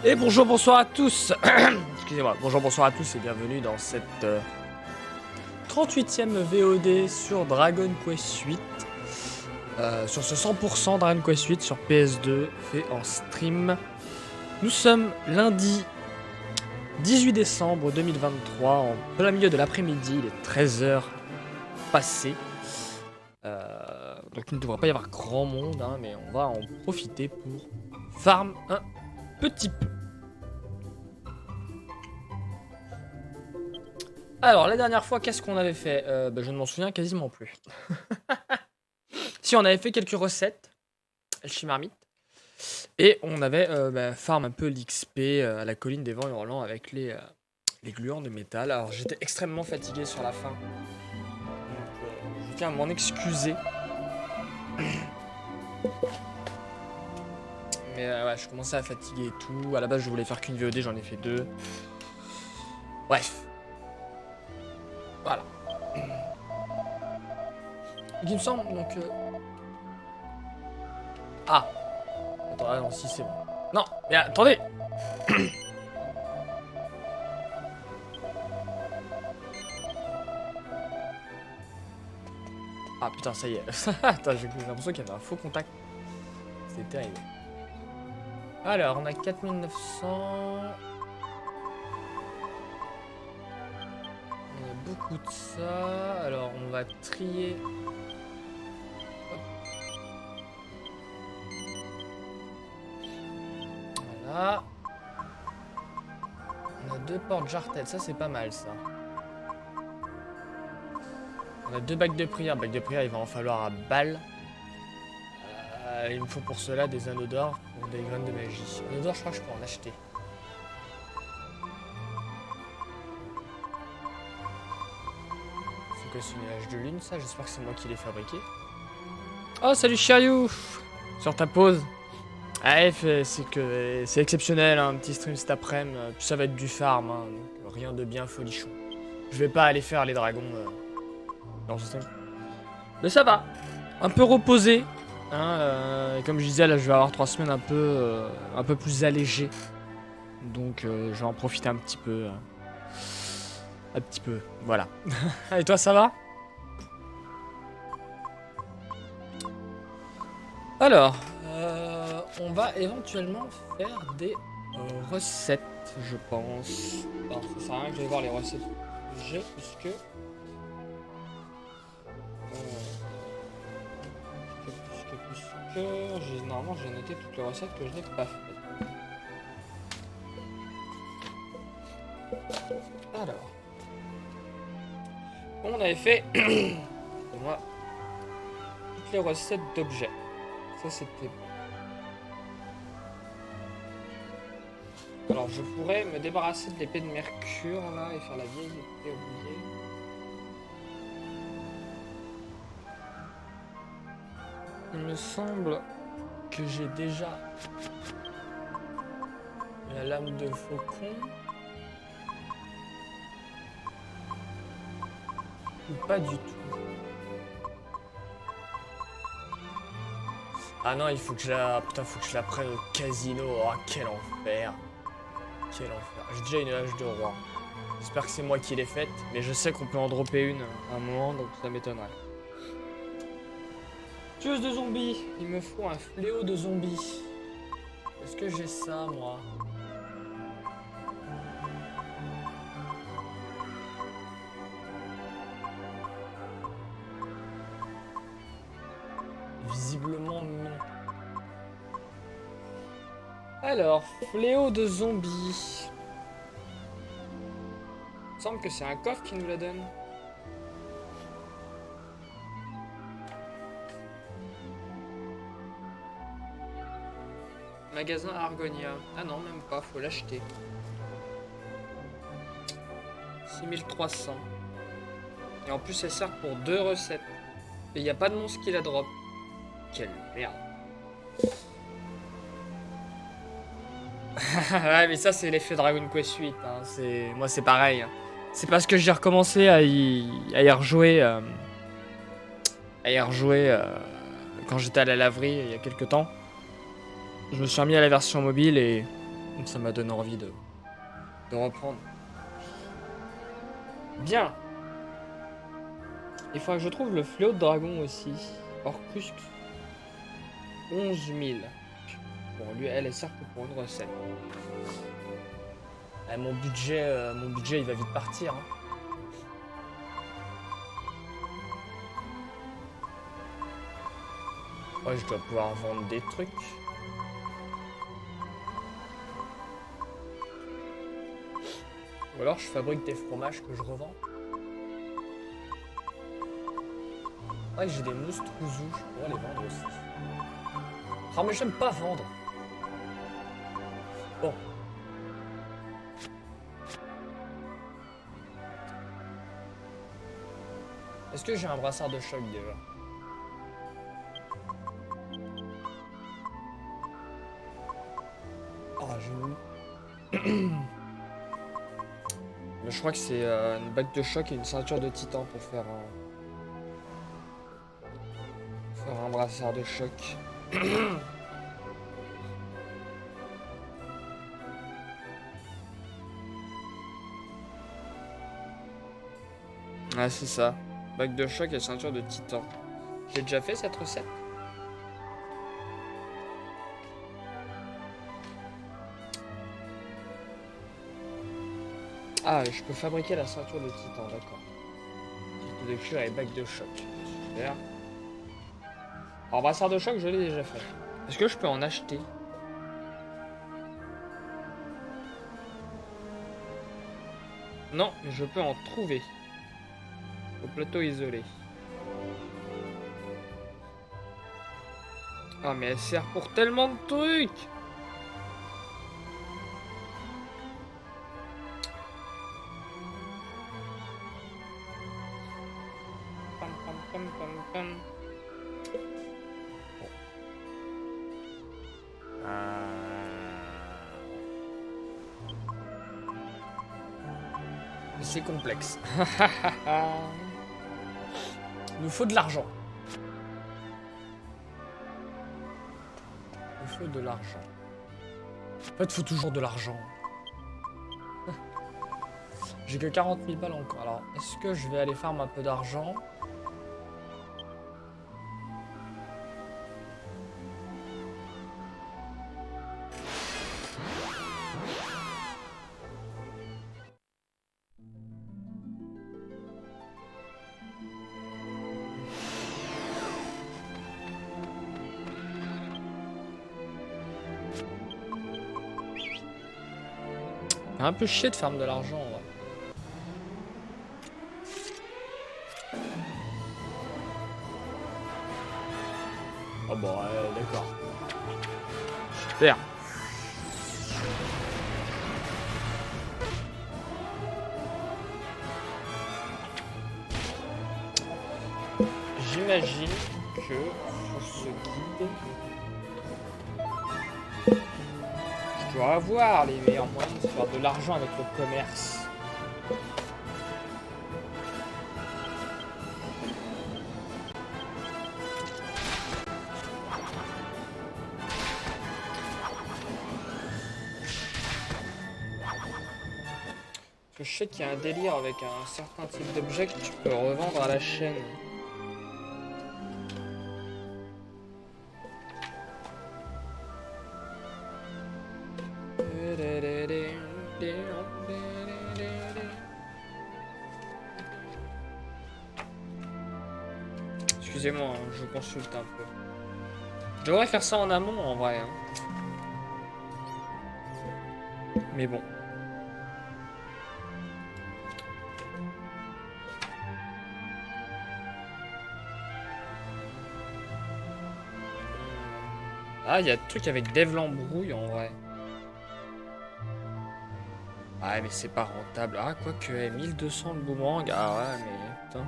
Et bonjour, bonsoir à tous. Excusez-moi, bonjour, bonsoir à tous et bienvenue dans cette 38e VOD sur Dragon Quest 8. Sur ce 100% Dragon Quest 8 sur PS2 fait en stream. Nous sommes lundi 18 décembre 2023 en plein milieu de l'après-midi, il est 13h passé. Donc il ne devrait pas y avoir grand monde, hein, mais on va en profiter pour farm un petit peu. Alors la dernière fois, qu'est-ce qu'on avait fait? Je ne m'en souviens quasiment plus. Si, on avait fait quelques recettes, Alchimarmite, et on avait farm un peu l'XP à la colline des vents hurlants avec les gluants de métal. Alors j'étais extrêmement fatigué sur la fin, donc je tiens à m'en excuser. Mais ouais, je commençais à fatiguer et tout. À la base, je voulais faire qu'une VOD, j'en ai fait 2. Bref. Voilà. Il me semble donc. Ah. Attends, ah non, si c'est bon. Non, mais attendez. Ah putain, ça y est. Attends, j'ai l'impression qu'il y avait un faux contact. C'est terrible. Alors, on a 4900. On a beaucoup de ça. Alors, on va trier. Hop. Voilà. On a 2 portes jartelles. Ça, c'est pas mal, ça. On a 2 bacs de prière. Bacs de prière, il va en falloir à balle. Il me faut pour cela des anneaux d'or pour des graines de magie. Anneaux d'or, je crois que je peux en acheter. C'est quoi ce nuage de lune, ça? J'espère que c'est moi qui l'ai fabriqué. Oh, salut Shiryu! Sur ta pause. Ah, c'est que c'est exceptionnel, hein, un petit stream cet après-midi. Puis ça va être du farm, hein, donc rien de bien folichon. Je vais pas aller faire les dragons dans ce stream. Mais ça va. Un peu reposé. Hein, comme je disais, là je vais avoir 3 semaines un peu plus allégées. Donc je vais en profiter un petit peu. Un petit peu, voilà. Et toi, ça va? Alors, on va éventuellement faire des recettes, je pense. Alors, ça sert à rien que j'aille voir les recettes que j'ai, puisque... Normalement, j'ai noté toutes les recettes que je n'ai pas faites. Alors... On avait fait... moi, toutes les recettes d'objets. Ça, c'était bon. Alors, je pourrais me débarrasser de l'épée de mercure, là, et faire la vieille épée oubliée. Il me semble que j'ai déjà la lame de faucon. Ou pas du tout. Ah non, il faut que je la... Putain, faut que je la prenne au casino. Oh, quel enfer. Quel enfer. J'ai déjà une hache de roi. J'espère que c'est moi qui l'ai faite. Mais je sais qu'on peut en dropper une à un moment, donc ça m'étonnerait. Tueuse de zombies. Il me faut un fléau de zombies. Est-ce que j'ai ça, moi? Visiblement non. Alors, fléau de zombies. Il me semble que c'est un coffre qui nous la donne. Magasin Argonia. Ah non, même pas, faut l'acheter. 6300. Et en plus, elle sert pour 2 recettes. Et il n'y a pas de monstre qui la drop. Quelle merde. Ouais, mais ça, c'est l'effet Dragon Quest 8. Hein. Moi, c'est pareil. C'est parce que j'ai recommencé à y rejouer. Quand j'étais à la laverie il y a quelques temps. Je me suis remis à la version mobile et Ça m'a donné envie de reprendre. Bien. Il faudra que je trouve le fléau de dragon aussi. Orcus 11 000. Bon, lui, elle est certes pour une recette. Mon budget, il va vite partir. Hein. Ouais, je dois pouvoir vendre des trucs. Ou alors je fabrique des fromages que je revends. Ouais, j'ai des mousses trouzous, je pourrais les vendre aussi. Ah, mais j'aime pas vendre. Bon. Est-ce que j'ai un brassard de choc déjà? Ah, j'ai Mais je crois que c'est une bague de choc et une ceinture de titan pour faire un brassard de choc. Ah, c'est ça. Bague de choc et ceinture de titan. J'ai déjà fait cette recette? Ah, je peux fabriquer la ceinture de titan, d'accord. Titre de cuir et bague de choc. Super. Alors, brassard de choc, je l'ai déjà fait. Est-ce que je peux en acheter? Non, mais je peux en trouver. Au plateau isolé. Ah, mais elle sert pour tellement de trucs! Pam, pam, pam, pam, pam. C'est complexe. Il nous faut de l'argent. Il nous faut de l'argent. En fait, il faut toujours de l'argent. J'ai que 40 000 balles encore. Alors, est-ce que je vais aller faire un peu d'argent? Un peu chier de faire de l'argent. Ouais. Oh bon, d'accord. Super. J'imagine que sur ce guide, je dois avoir les meilleurs moyens de faire de l'argent avec le commerce. Je sais qu'il y a un délire avec un certain type d'objet que tu peux revendre à la chaîne. Excusez-moi, hein, je consulte un peu. Je devrais faire ça en amont en vrai. Hein. Mais bon. Ah, il y a des trucs avec Dave l'embrouille en vrai. Ah, mais c'est pas rentable. Ah, quoique, 1200 le boomerang. Ah ouais, mais putain.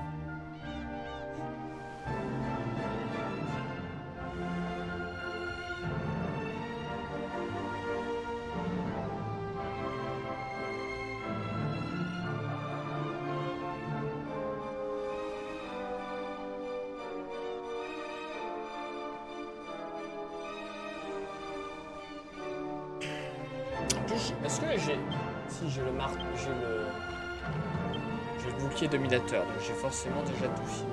Est-ce que j'ai... Si j'ai le marque, j'ai le... J'ai le bouclier dominateur, donc j'ai forcément déjà tout fini.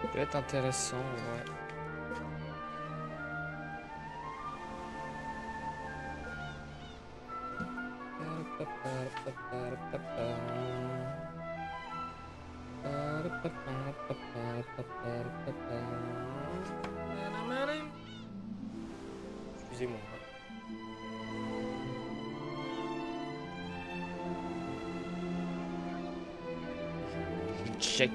Ça peut être intéressant, ouais. Excusez-moi. Je check.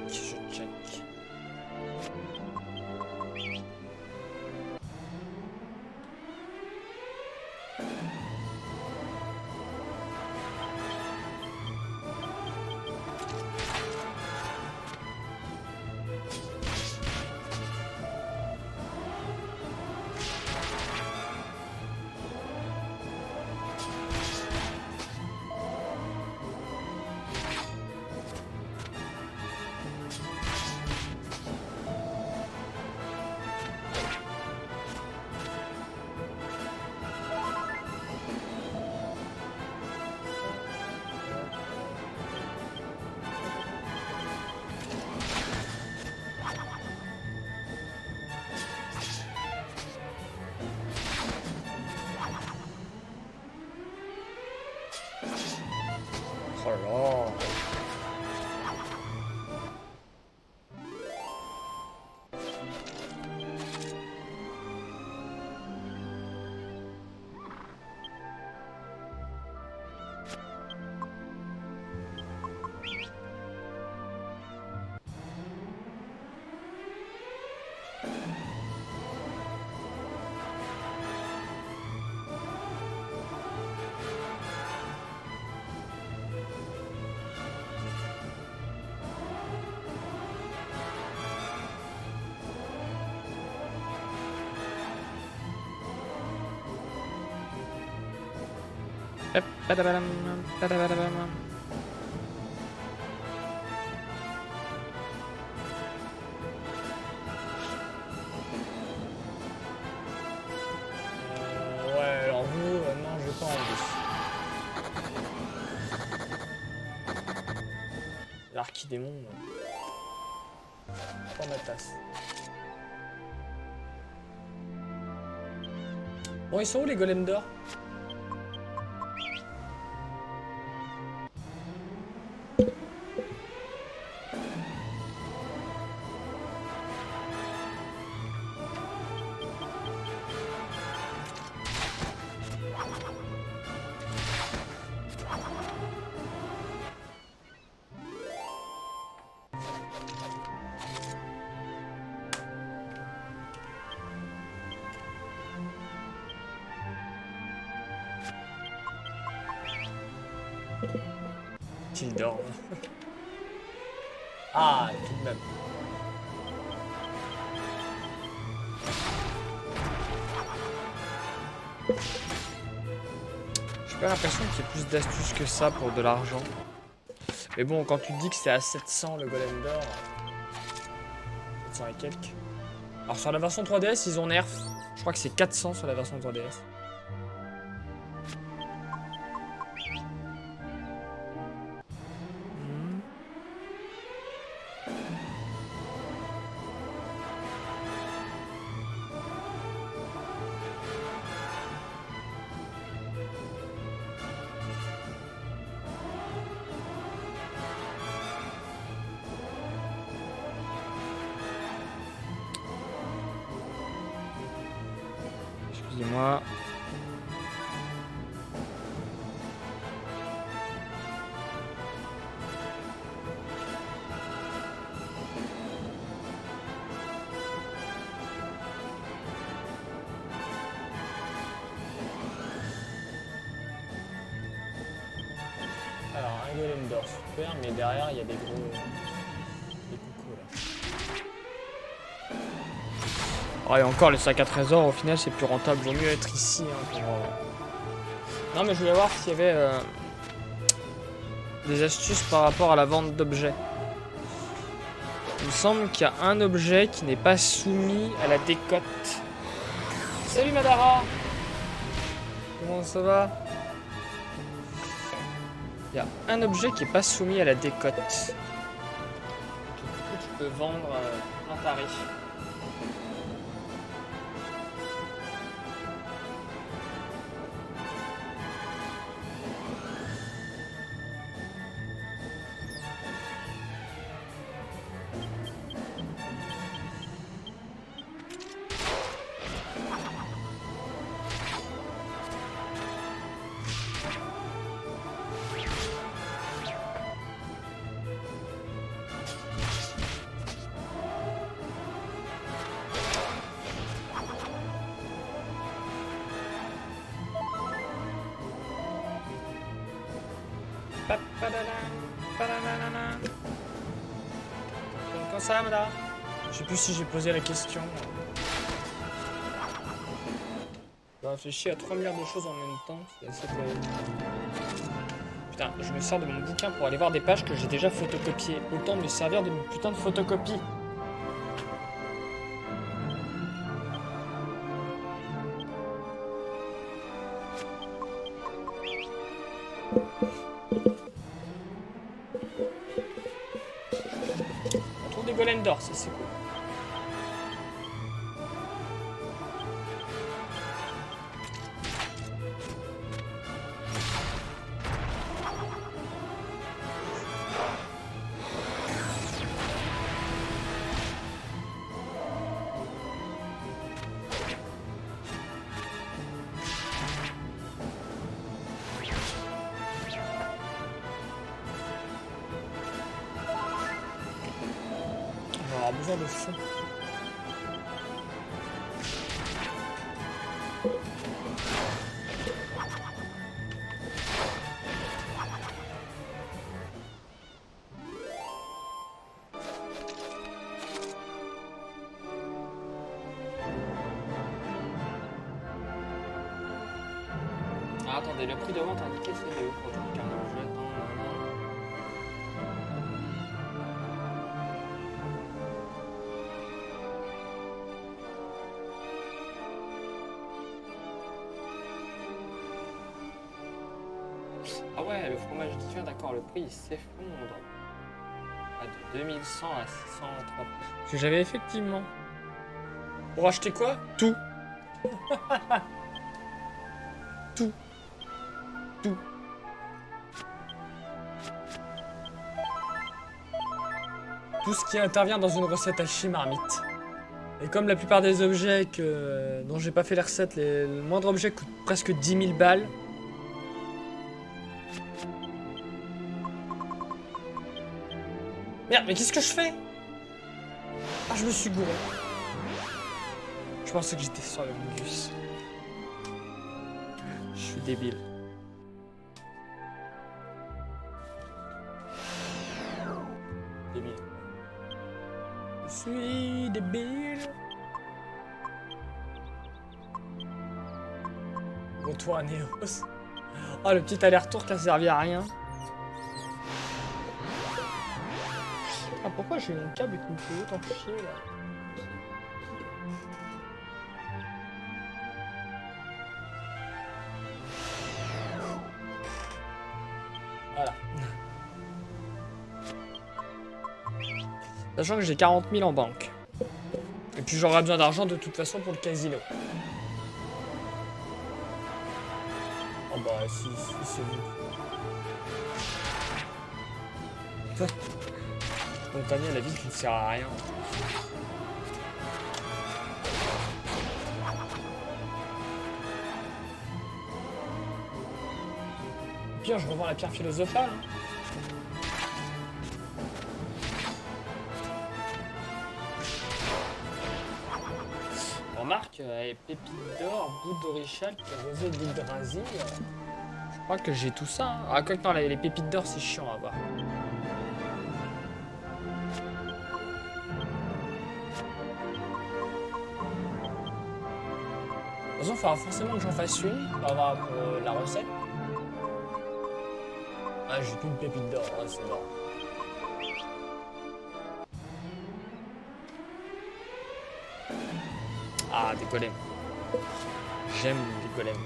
Oh là. Ouais, alors vous, non, j'ai pas envie. L'archidémon, pas ma tasse. Bon, ils sont où les golems d'or? Qu'ils dorment. Ah, tout de même. J'ai pas l'impression qu'il y ait plus d'astuces que ça pour de l'argent. Mais bon, quand tu dis que c'est à 700 le golem d'or, 700 et quelques. Alors sur la version 3DS, ils ont nerf. Je crois que c'est 400 sur la version 3DS. Excusez-moi. Alors, un golem d'or, super, mais derrière, il y a des gros... des coucous, là. Oh, et encore, les sacs à trésors, au final, c'est plus rentable. Vaut mieux être ici. Hein, pour, Non, mais je voulais voir s'il y avait des astuces par rapport à la vente d'objets. Il me semble qu'il y a un objet qui n'est pas soumis à la décote. Salut Madara! Comment ça va? Il y a un objet qui n'est pas soumis à la décote. Du coup, tu peux vendre un tarif. Comment ça va, madame? Je sais plus si j'ai posé la question. Je réfléchis à 3 milliards de choses en même temps, c'est assez terrible. Putain, je me sers de mon bouquin pour aller voir des pages que j'ai déjà photocopiées. Autant me servir de mes putains de photocopies. On trouve des golems d'or, ça c'est cool. On va avoir besoin de fond. Ah, attendez, le prix de vente indiqué c'est où pour tout carnet objet? Ah ouais, le fromage divin, d'accord, le prix il s'effondre. Ah, de 2100 à 603. Parce que j'avais effectivement... Pour acheter quoi? Tout. Tout. Tout. Tout ce qui intervient dans une recette hachée marmite. Et comme la plupart des objets dont j'ai pas fait les recettes, le moindre objet coûte presque 10 000 balles. Merde, mais qu'est-ce que je fais? Ah, je me suis gouré. Je pensais que j'étais sur le bus. Je suis débile. Débile. Je suis débile. Retour à Néos. Oh, le petit aller-retour qui a servi à rien. Ah, pourquoi j'ai mon câble qui me fait autant chier là? Voilà. Sachant que j'ai 40 000 en banque. Et puis j'aurai besoin d'argent de toute façon pour le casino. Oh bah si c'est vous. Spontané à la vie qui ne sert à rien. Pire, je revends la pierre philosophale. Hein. Remarque, pépites d'or, bout d'orichal, rosé d'Yggdrasil. Je crois que j'ai tout ça. Hein. Ah, quoi que non, les pépites d'or, c'est chiant à voir. façon, il faudra forcément que j'en fasse une. On va voir pour la recette. Ah, j'ai plus une pépite d'or, hein, c'est mort. Ah, des golems. J'aime les golems.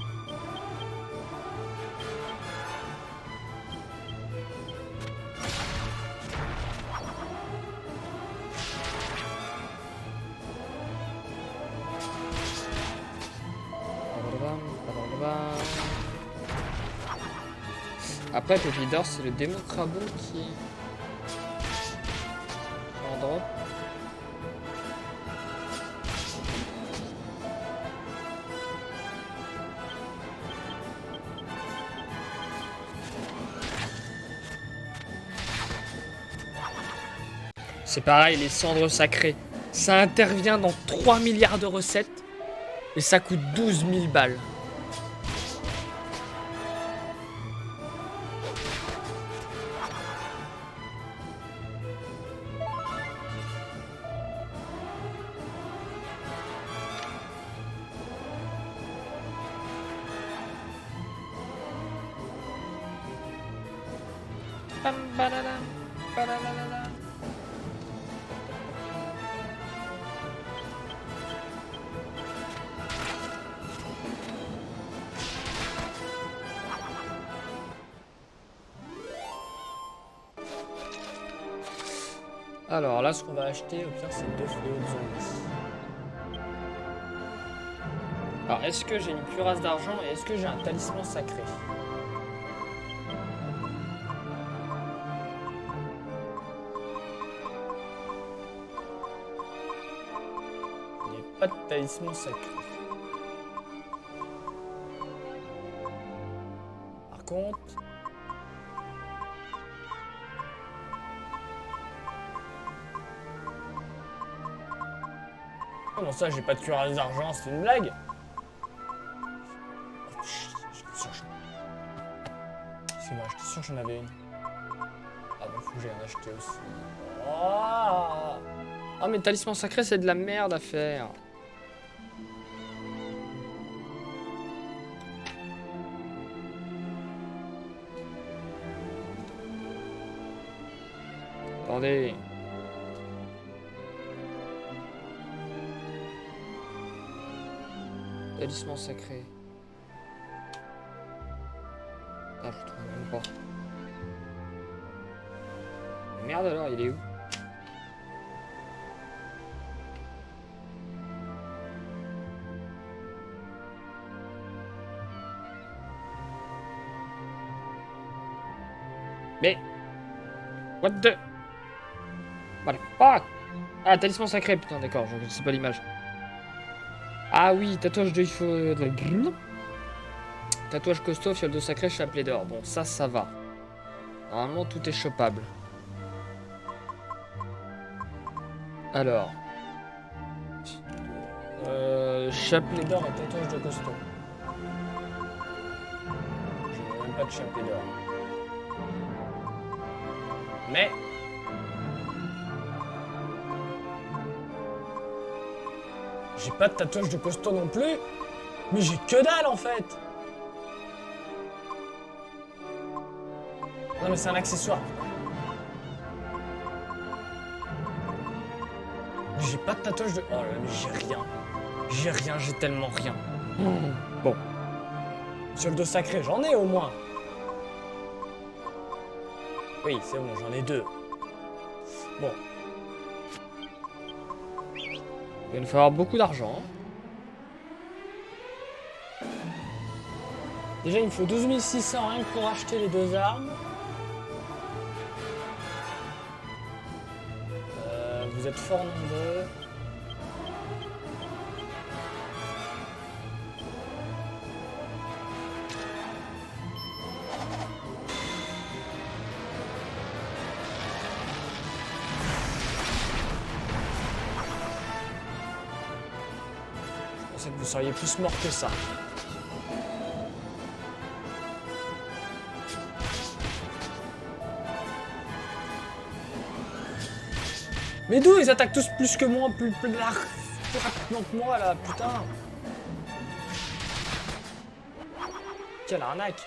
Après, pépite d'or, c'est le démon crabe qui en drop. C'est pareil, les cendres sacrées. Ça intervient dans 3 milliards de recettes et ça coûte 12 000 balles. Pam, badadam, badadadada. Alors là, ce qu'on va acheter, au pire, c'est 2 fléaux de zombies. Alors, est-ce que j'ai une cuirasse d'argent et est-ce que j'ai un talisman sacré? Il n'y a pas de talisman sacré. Par contre... Comment ça, j'ai pas de cuirasse d'argent, c'est une blague? Excuse-moi, j'étais sûr que j'en avais une. Ah bon, faut que j'aille en acheter aussi. Oh, mais talisman sacré, c'est de la merde à faire. Attendez. Talisman sacré. Ah, je le trouve même pas. Merde alors, il est où? Mais... What the... What the fuck? Ah, talisman sacré, putain, d'accord, je sais pas l'image. Ah oui, tatouage de... Tatouage costaud, fiole de sacré, chapelet d'or. Bon, ça va. Normalement, tout est chopable. Alors. Chapelet d'or et tatouage de costaud. Je n'ai même pas de chapelet d'or. Mais... J'ai pas de tatouage de costaud non plus. Mais j'ai que dalle en fait. Non mais c'est un accessoire. Mais j'ai pas de tatouage de... Oh là là, mais j'ai rien. J'ai rien, j'ai tellement rien. Bon. Sur le dos sacré, j'en ai au moins. Oui, c'est bon, j'en ai 2. Bon. Il va nous falloir beaucoup d'argent. Déjà, il me faut 12 600 rien que pour acheter les 2 armes. Vous êtes fort nombreux. Je pensais que vous seriez plus mort que ça. Mais d'où ils attaquent tous plus que moi, plus rapidement que moi là, putain. Quelle arnaque.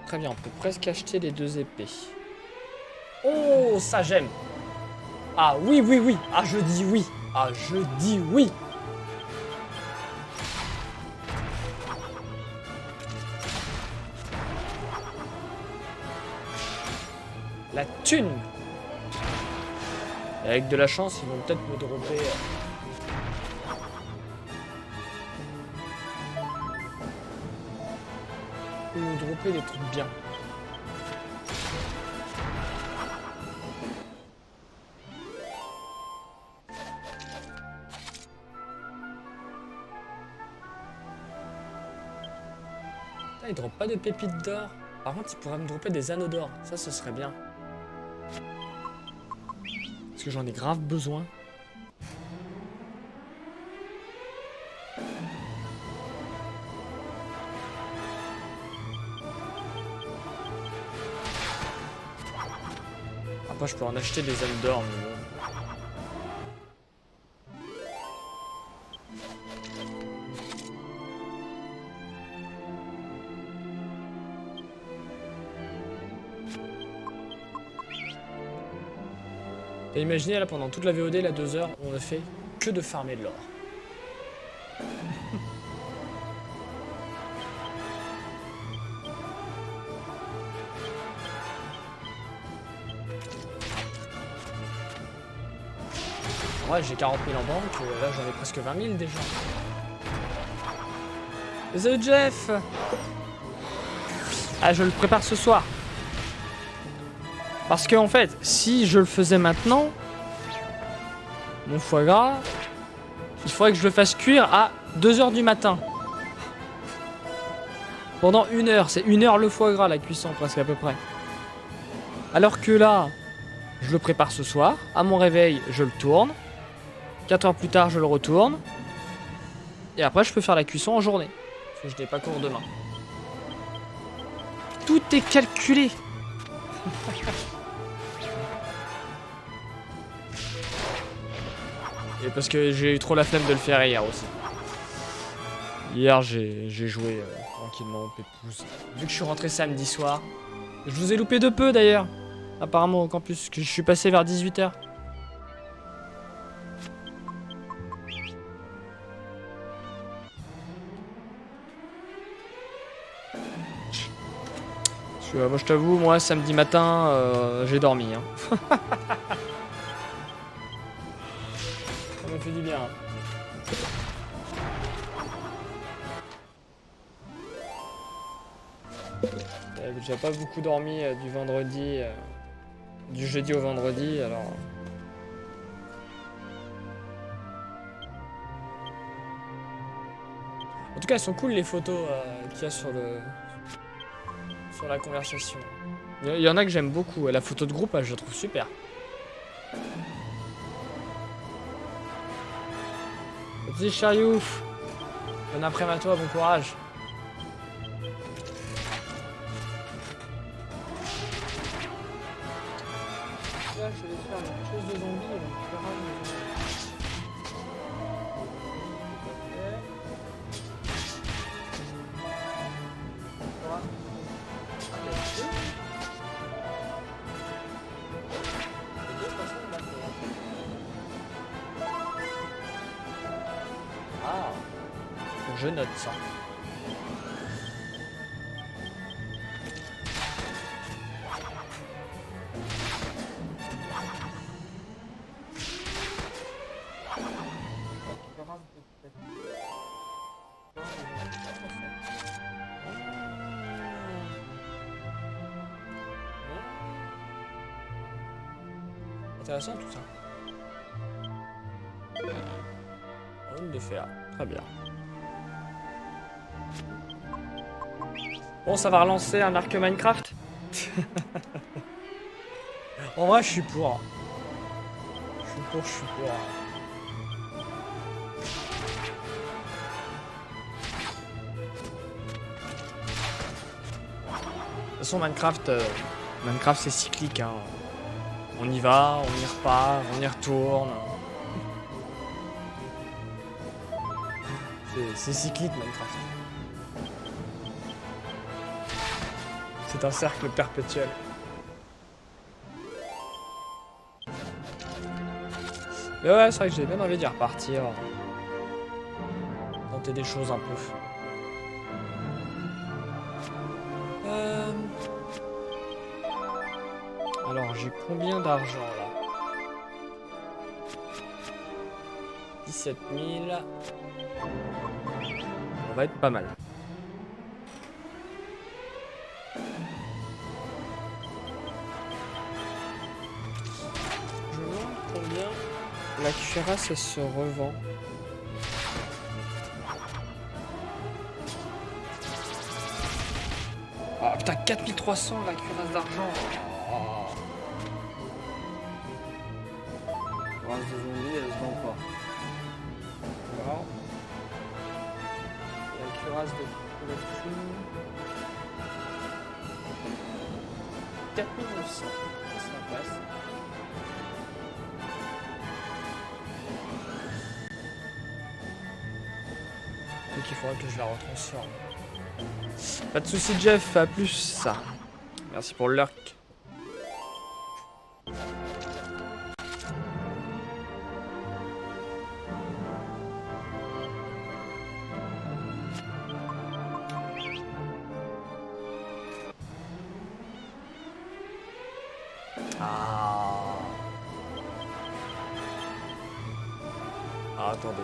Très bien, on peut presque acheter les 2 épées. Oh, ça j'aime. Ah oui, oui, oui. Ah, je dis oui. Ah, je dis oui. La thune. Et avec de la chance, ils vont peut-être me dropper... me dropper des trucs bien. Putain, il drop pas de pépites d'or. Par contre, il pourrait me dropper des anneaux d'or. Ça, ce serait bien. Parce que j'en ai grave besoin. Après, je peux en acheter des anneaux d'or, mais bon. Et imaginez là pendant toute la VOD, là 2 heures, on ne fait que de farmer de l'or. Ouais, j'ai 40 000 en banque, là j'en ai presque 20 000 déjà. The Jeff. Ah, je le prépare ce soir. Parce que en fait, si je le faisais maintenant, mon foie gras, il faudrait que je le fasse cuire à 2 h du matin. Pendant 1 heure, c'est 1 heure le foie gras, la cuisson presque à peu près. Alors que là, je le prépare ce soir, à mon réveil, je le tourne. 4 heures plus tard, je le retourne. Et après, je peux faire la cuisson en journée. Parce que je n'ai pas cours demain. Tout est calculé. Et parce que j'ai eu trop la flemme de le faire hier aussi. Hier, j'ai joué tranquillement au Pépouze. Vu que je suis rentré samedi soir. Je vous ai loupé de peu d'ailleurs. Apparemment au campus, que je suis passé vers 18 h. Moi je t'avoue, moi samedi matin, j'ai dormi. Hein. Ça m'a fait du bien. J'ai pas beaucoup dormi du vendredi, du jeudi au vendredi, alors... En tout cas, elles sont cool les photos qu'il y a sur la conversation. Il y en a que j'aime beaucoup, la photo de groupe, je la trouve super. Petit chariot, bon après-midi à toi, bon courage. Là, je vais faire une chose de zombie, on verra. Ah, je note ça. Intéressant tout ça. Rune de fer, très bien. Bon, ça va relancer un arc Minecraft. En vrai, je suis pour. Je suis pour. façon, Minecraft c'est cyclique. Hein. On y va, on y repart, on y retourne. C'est cyclique Minecraft. C'est un cercle perpétuel. Mais ouais, c'est vrai que j'ai bien envie d'y repartir. Tenter des choses un peu. Alors, j'ai combien d'argent là? 17 000. On va être pas mal. Je me demande combien la cuirasse se revend. Ah putain, 4300 la cuirasse d'argent. Oh. Cuirasse de zombie, elle se vend pas. Alors, la cuirasse de couverture. 4900. Ça passe. Donc il faudra que je la retransforme. Pas de soucis Jeff, à plus ça. Merci pour le lurk. Ah, attendez.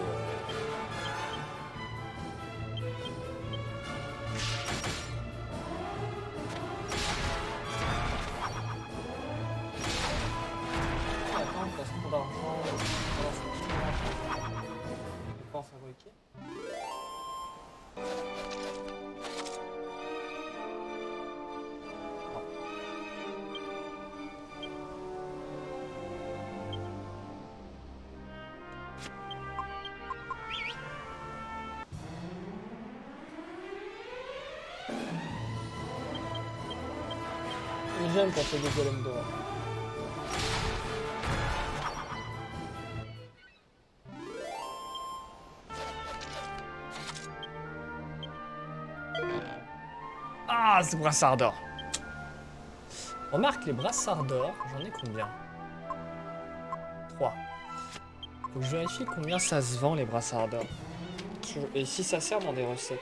J'aime quand c'est des golems dehors. Ah, ce brassard d'or. Remarque, les brassards d'or, j'en ai combien? 3. Faut que je vérifie combien ça se vend, les brassards d'or. Et si ça sert dans des recettes.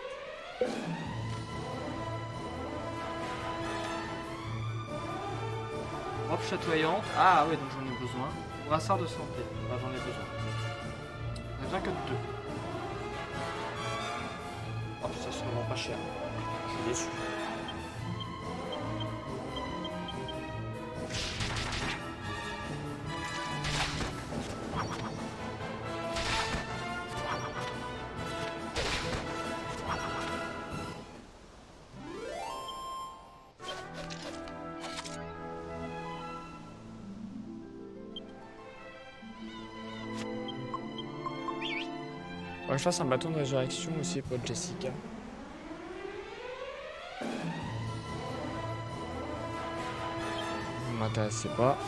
Robe chatoyante. Ah oui, donc j'en ai besoin. Brassard de santé. Ah, j'en ai besoin. J'en ai besoin que de 2. Oh, ça se revend pas cher. Je suis déçu. Je fasse un bâton de résurrection aussi pour Jessica. Vous m'intéressez pas.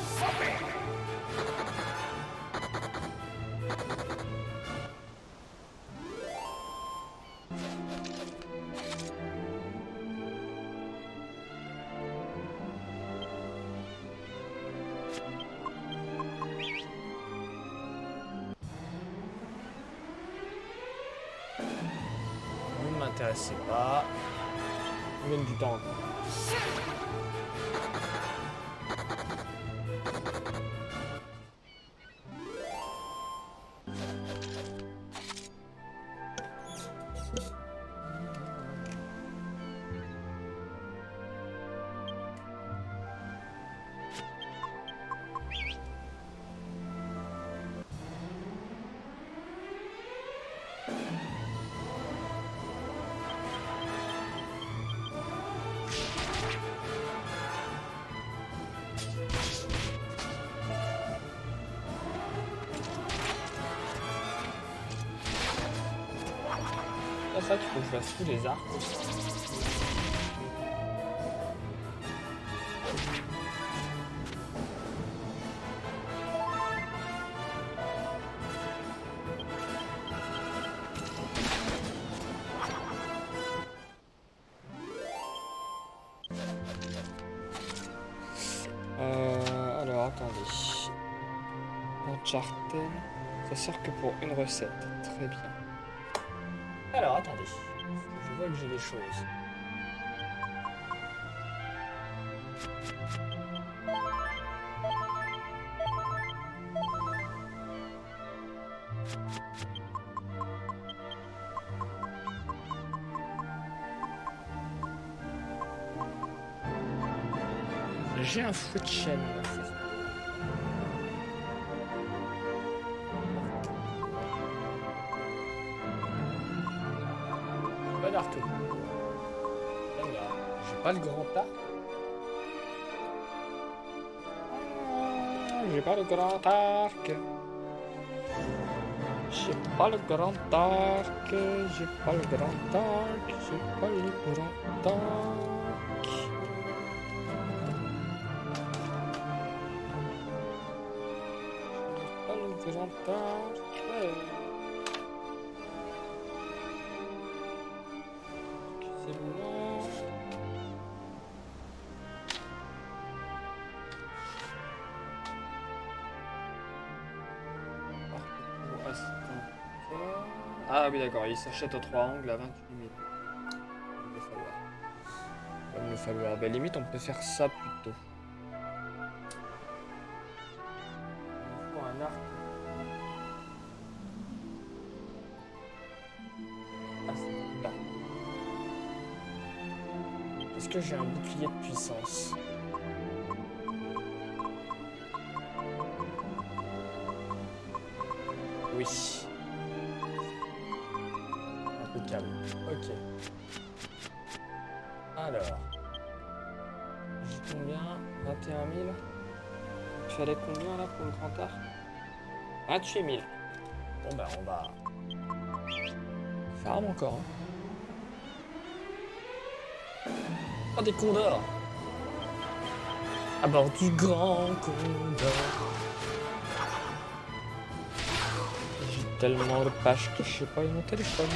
M'intéressez pas. On gagne du temps encore. C'est ça qu'il faut que je fasse tous les arcs aussi. Alors, attendez. Uncharted, ça sert que pour une recette. Très bien. Alors, attendez. Je vois que j'ai des choses. J'ai un fouet de chêne. Pas d'arc. J'ai pas le grand arc. J'ai pas le grand arc. J'ai pas le grand arc. J'ai pas le grand arc. J'ai pas le grand arc. J'ai pas le grand arc. Excusez-moi. Ah oui d'accord, il s'achète aux 3 angles à 28 000. Il va falloir. Il va me falloir. Ben limite on peut faire ça plutôt. Il faut un arc. Ah c'est là. Est-ce que j'ai un bouclier de puissance? Oui. Impeccable. Ok. Alors. J'ai combien? 21 000. Il fallait combien là pour le grand arc? 28 000. Bon bah on va... Farm encore. Hein. Oh des condors. À bord du grand condor. J'ai tellement de pages que je sais pas mon téléphone.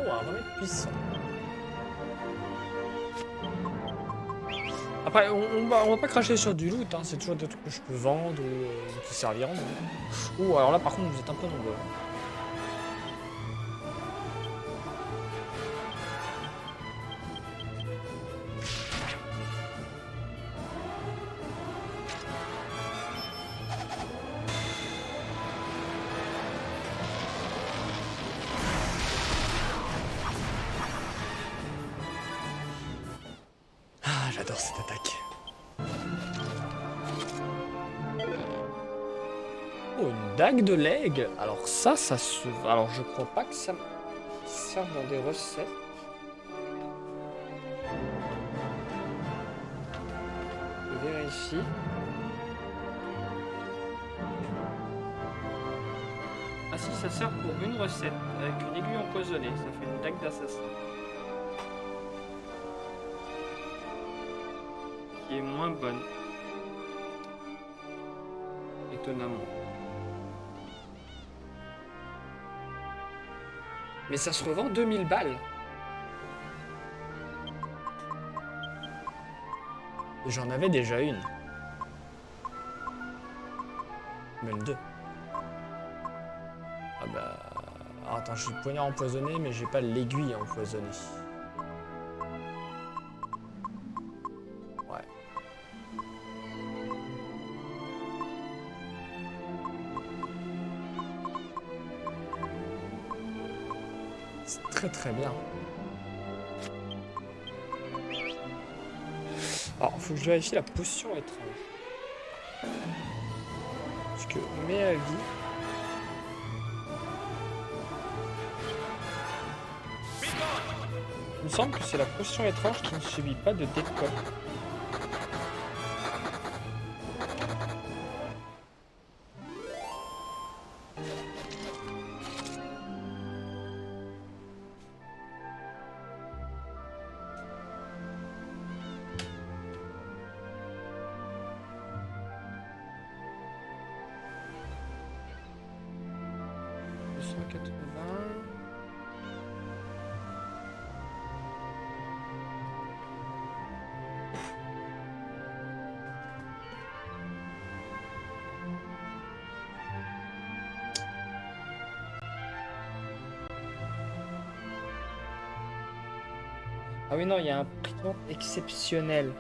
Un remède puissant. Après, on va pas cracher sur du loot, hein. C'est toujours des trucs que je peux vendre ou qui serviront. Ouh, alors là par contre vous êtes un peu nombreux. Ah, j'adore cette attaque. Oh, une dague de leg. Alors ça se... Alors je crois pas que ça serve dans des recettes. Je vérifie. Ah si, ça sert pour une recette, avec une aiguille empoisonnée. Ça fait une dague d'assassin. Qui est moins bonne. Étonnamment. Mais ça se revend 2000 balles. J'en avais déjà une. Même deux. Ah bah... Alors, attends, j'ai le poignard empoisonné, mais j'ai pas l'aiguille empoisonnée. Ouais. C'est très très bien. Alors, faut que je vérifie la potion étrange. Parce que mes avis... Il me semble que c'est la potion étrange qui ne subit pas de décolle. Ah oui, non, il y a un prix de vente exceptionnel.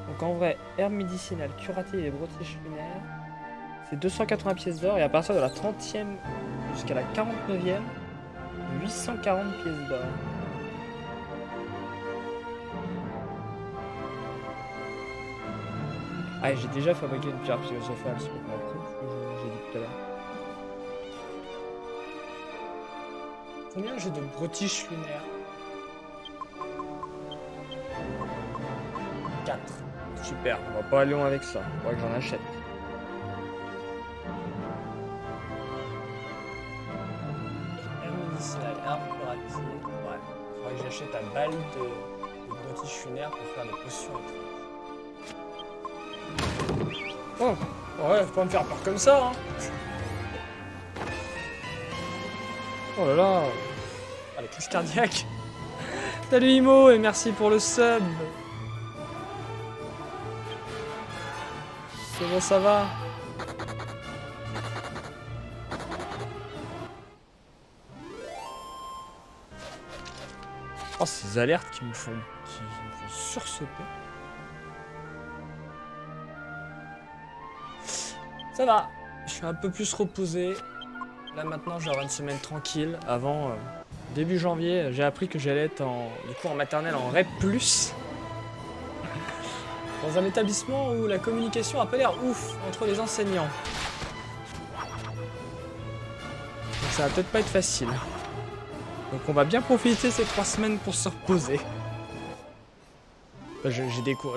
Donc en vrai, herbe médicinale, curative et brotiche lunaire, c'est 280 pièces d'or. Et à partir de la 30e jusqu'à la 49e, 840 pièces d'or. Ah, et j'ai déjà fabriqué une pierre philosophale, c'est pas appris, j'ai dit tout à l'heure. Combien j'ai de brotiche lunaire? 4. Super, on va pas aller loin avec ça. Faudrait que j'en achète. Herbe médicinale, herbe curative. Ouais, faudrait que j'achète un balai de brotiche lunaire pour faire des potions étranges. Oh, ouais, faut pas me faire peur comme ça, hein. Oh là là. Ah, les crises cardiaques. Salut Imo et merci pour le sub. C'est bon, ça va. Oh, ces alertes qui me font sursauter. Ça va, je suis un peu plus reposé. Là maintenant, je vais avoir une semaine tranquille. Avant, début janvier, j'ai appris que j'allais être en maternelle en REP+. Dans un établissement où la communication a pas l'air ouf entre les enseignants. Donc ça va peut-être pas être facile. Donc on va bien profiter ces 3 semaines pour se reposer. Enfin,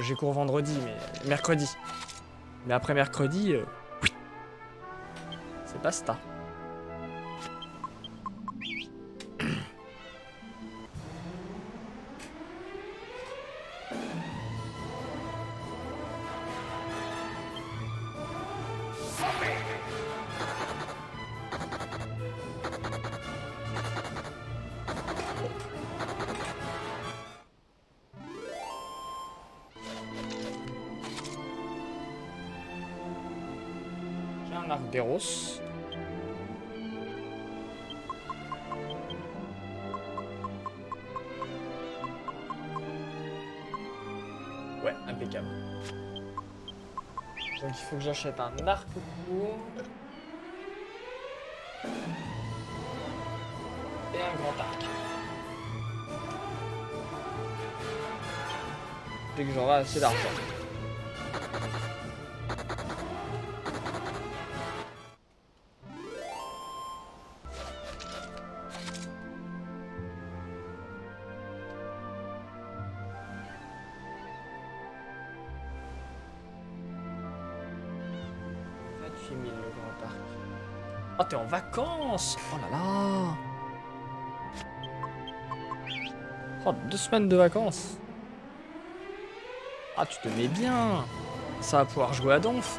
j'ai cours vendredi, mais mercredi. Mais après mercredi, c'est basta. Arderos. Ouais, impeccable. Donc il faut que j'achète un arc court et un grand arc. Dès que j'aurai assez d'argent. Oh, t'es en vacances! Oh là là! Oh, 2 semaines de vacances! Ah, tu te mets bien! Ça va pouvoir jouer à Donf!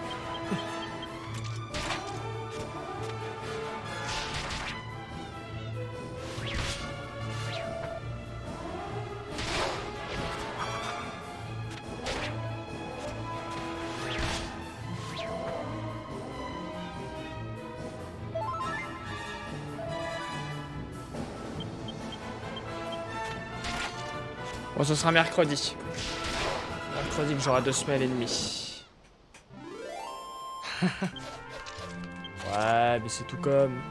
Bon, ce sera mercredi. Mercredi que j'aurai 2 semaines et demie. Ouais, mais c'est tout comme...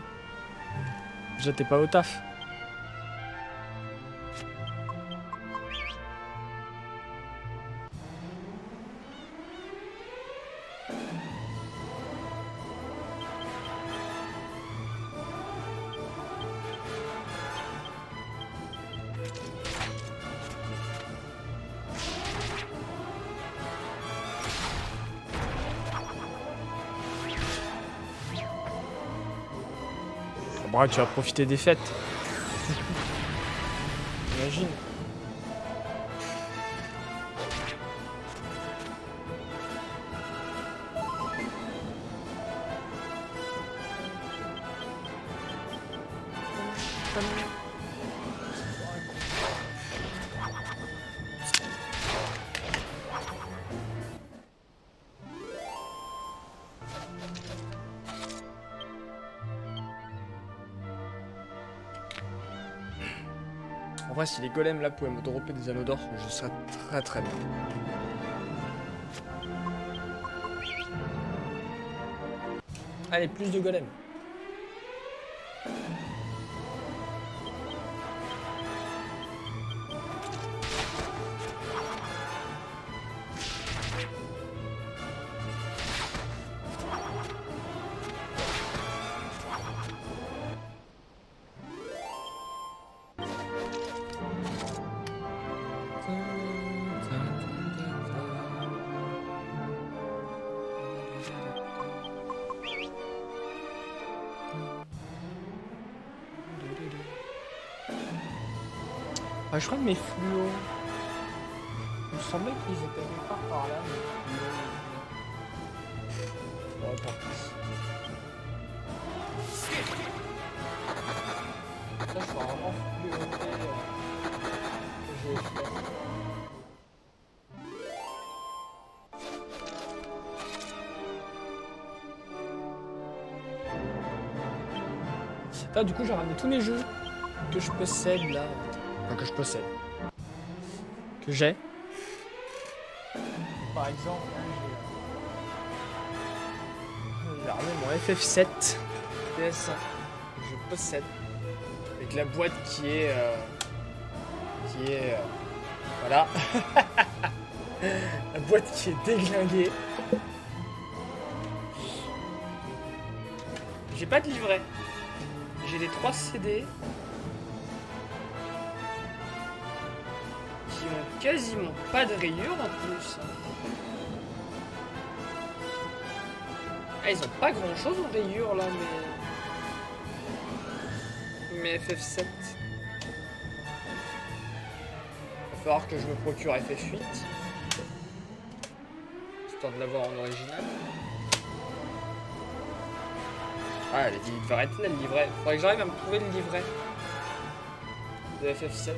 Déjà, t'es pas au taf. Bon, tu vas profiter des fêtes. Imagine. En vrai, si les golems là pouvaient me dropper des anneaux d'or, je serais très très bien. Allez, plus de golems. Ah, je crois que mes fluos... Il me semblait qu'ils étaient quelque part par là, mais... Ouais, par ici. Ça, je suis vraiment fluoté que j'ai fait. Là, du coup, j'ai ramené tous mes jeux que je possède là. Enfin, que je possède. Que j'ai. Par exemple, j'ai ramené mon FF7 PS1 que je possède. Avec la boîte qui est. Voilà. La boîte qui est déglinguée. J'ai pas de livret. J'ai les 3 CD qui ont quasiment pas de rayures en plus. Ah, ils ont pas grand chose en rayures là, mais FF7. Va falloir que je me procure FF8 histoire de l'avoir en original. Ah, il devrait être là le livret. Faudrait que j'arrive à me trouver le livret de FF7.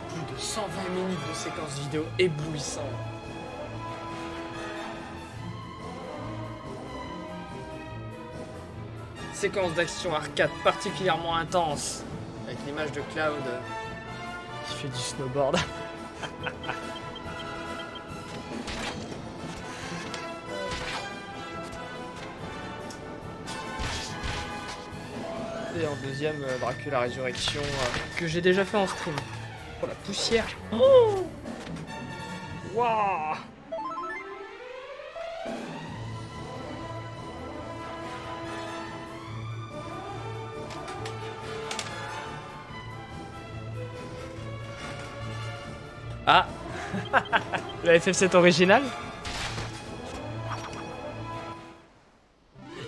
Plus de 120 minutes de séquences vidéo éblouissantes. Séquence d'action arcade particulièrement intense. Avec l'image de Cloud qui fait du snowboard. Et en deuxième, Dracula Résurrection, que j'ai déjà fait en stream. Oh la poussière. Oh waouh. Ah. Le FF7 original.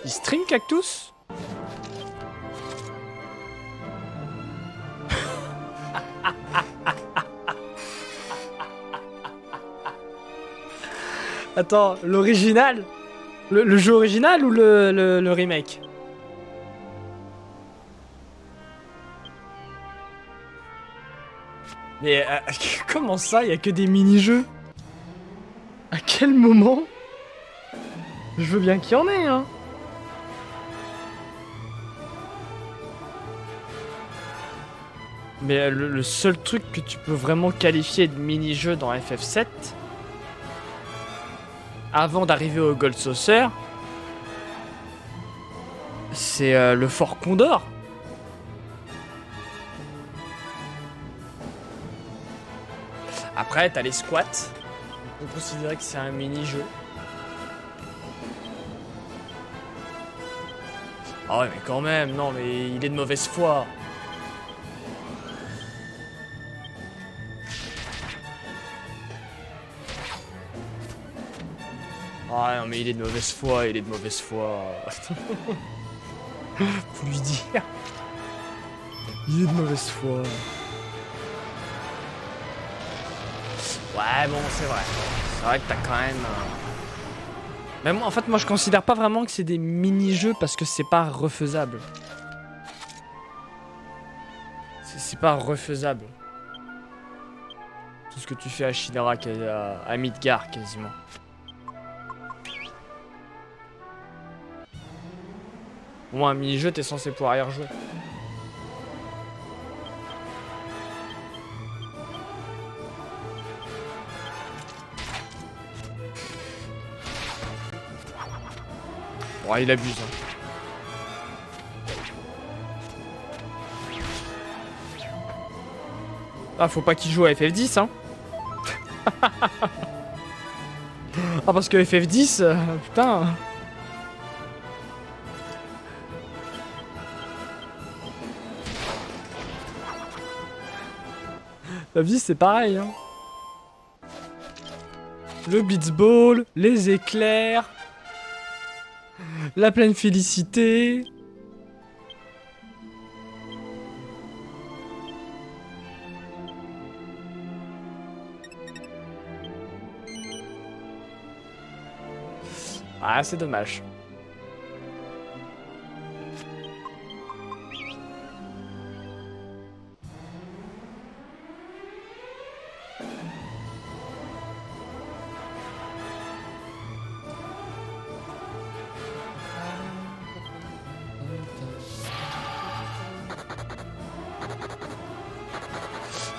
Il stream Cactus. Attends, l'original, le jeu original ou le remake? Mais comment ça, il y a que des mini-jeux? À quel moment? Je veux bien qu'il y en ait, hein. Mais le seul truc que tu peux vraiment qualifier de mini-jeu dans FF7, avant d'arriver au Gold Saucer, c'est le Fort Condor. Après, t'as les squats. On considérait que c'est un mini-jeu. Ah ouais, mais quand même, non, mais il est de mauvaise foi. Ah non, mais il est de mauvaise foi, il est de mauvaise foi. Faut lui dire. Il est de mauvaise foi. Ouais, bon, c'est vrai. C'est vrai que t'as quand même... Mais moi, en fait, moi, je considère pas vraiment que c'est des mini-jeux parce que c'est pas refaisable. C'est pas refaisable. Tout ce que tu fais à Shinra, à Midgar, quasiment. Au moins, un mini-jeu, t'es censé pouvoir y rejouer. Bon, il abuse. Hein. Ah, faut pas qu'il joue à FF10, hein. Ah, parce que FF10, putain. La vie, c'est pareil, hein. Le blitzball, les éclairs, la pleine félicité. Ah, c'est dommage.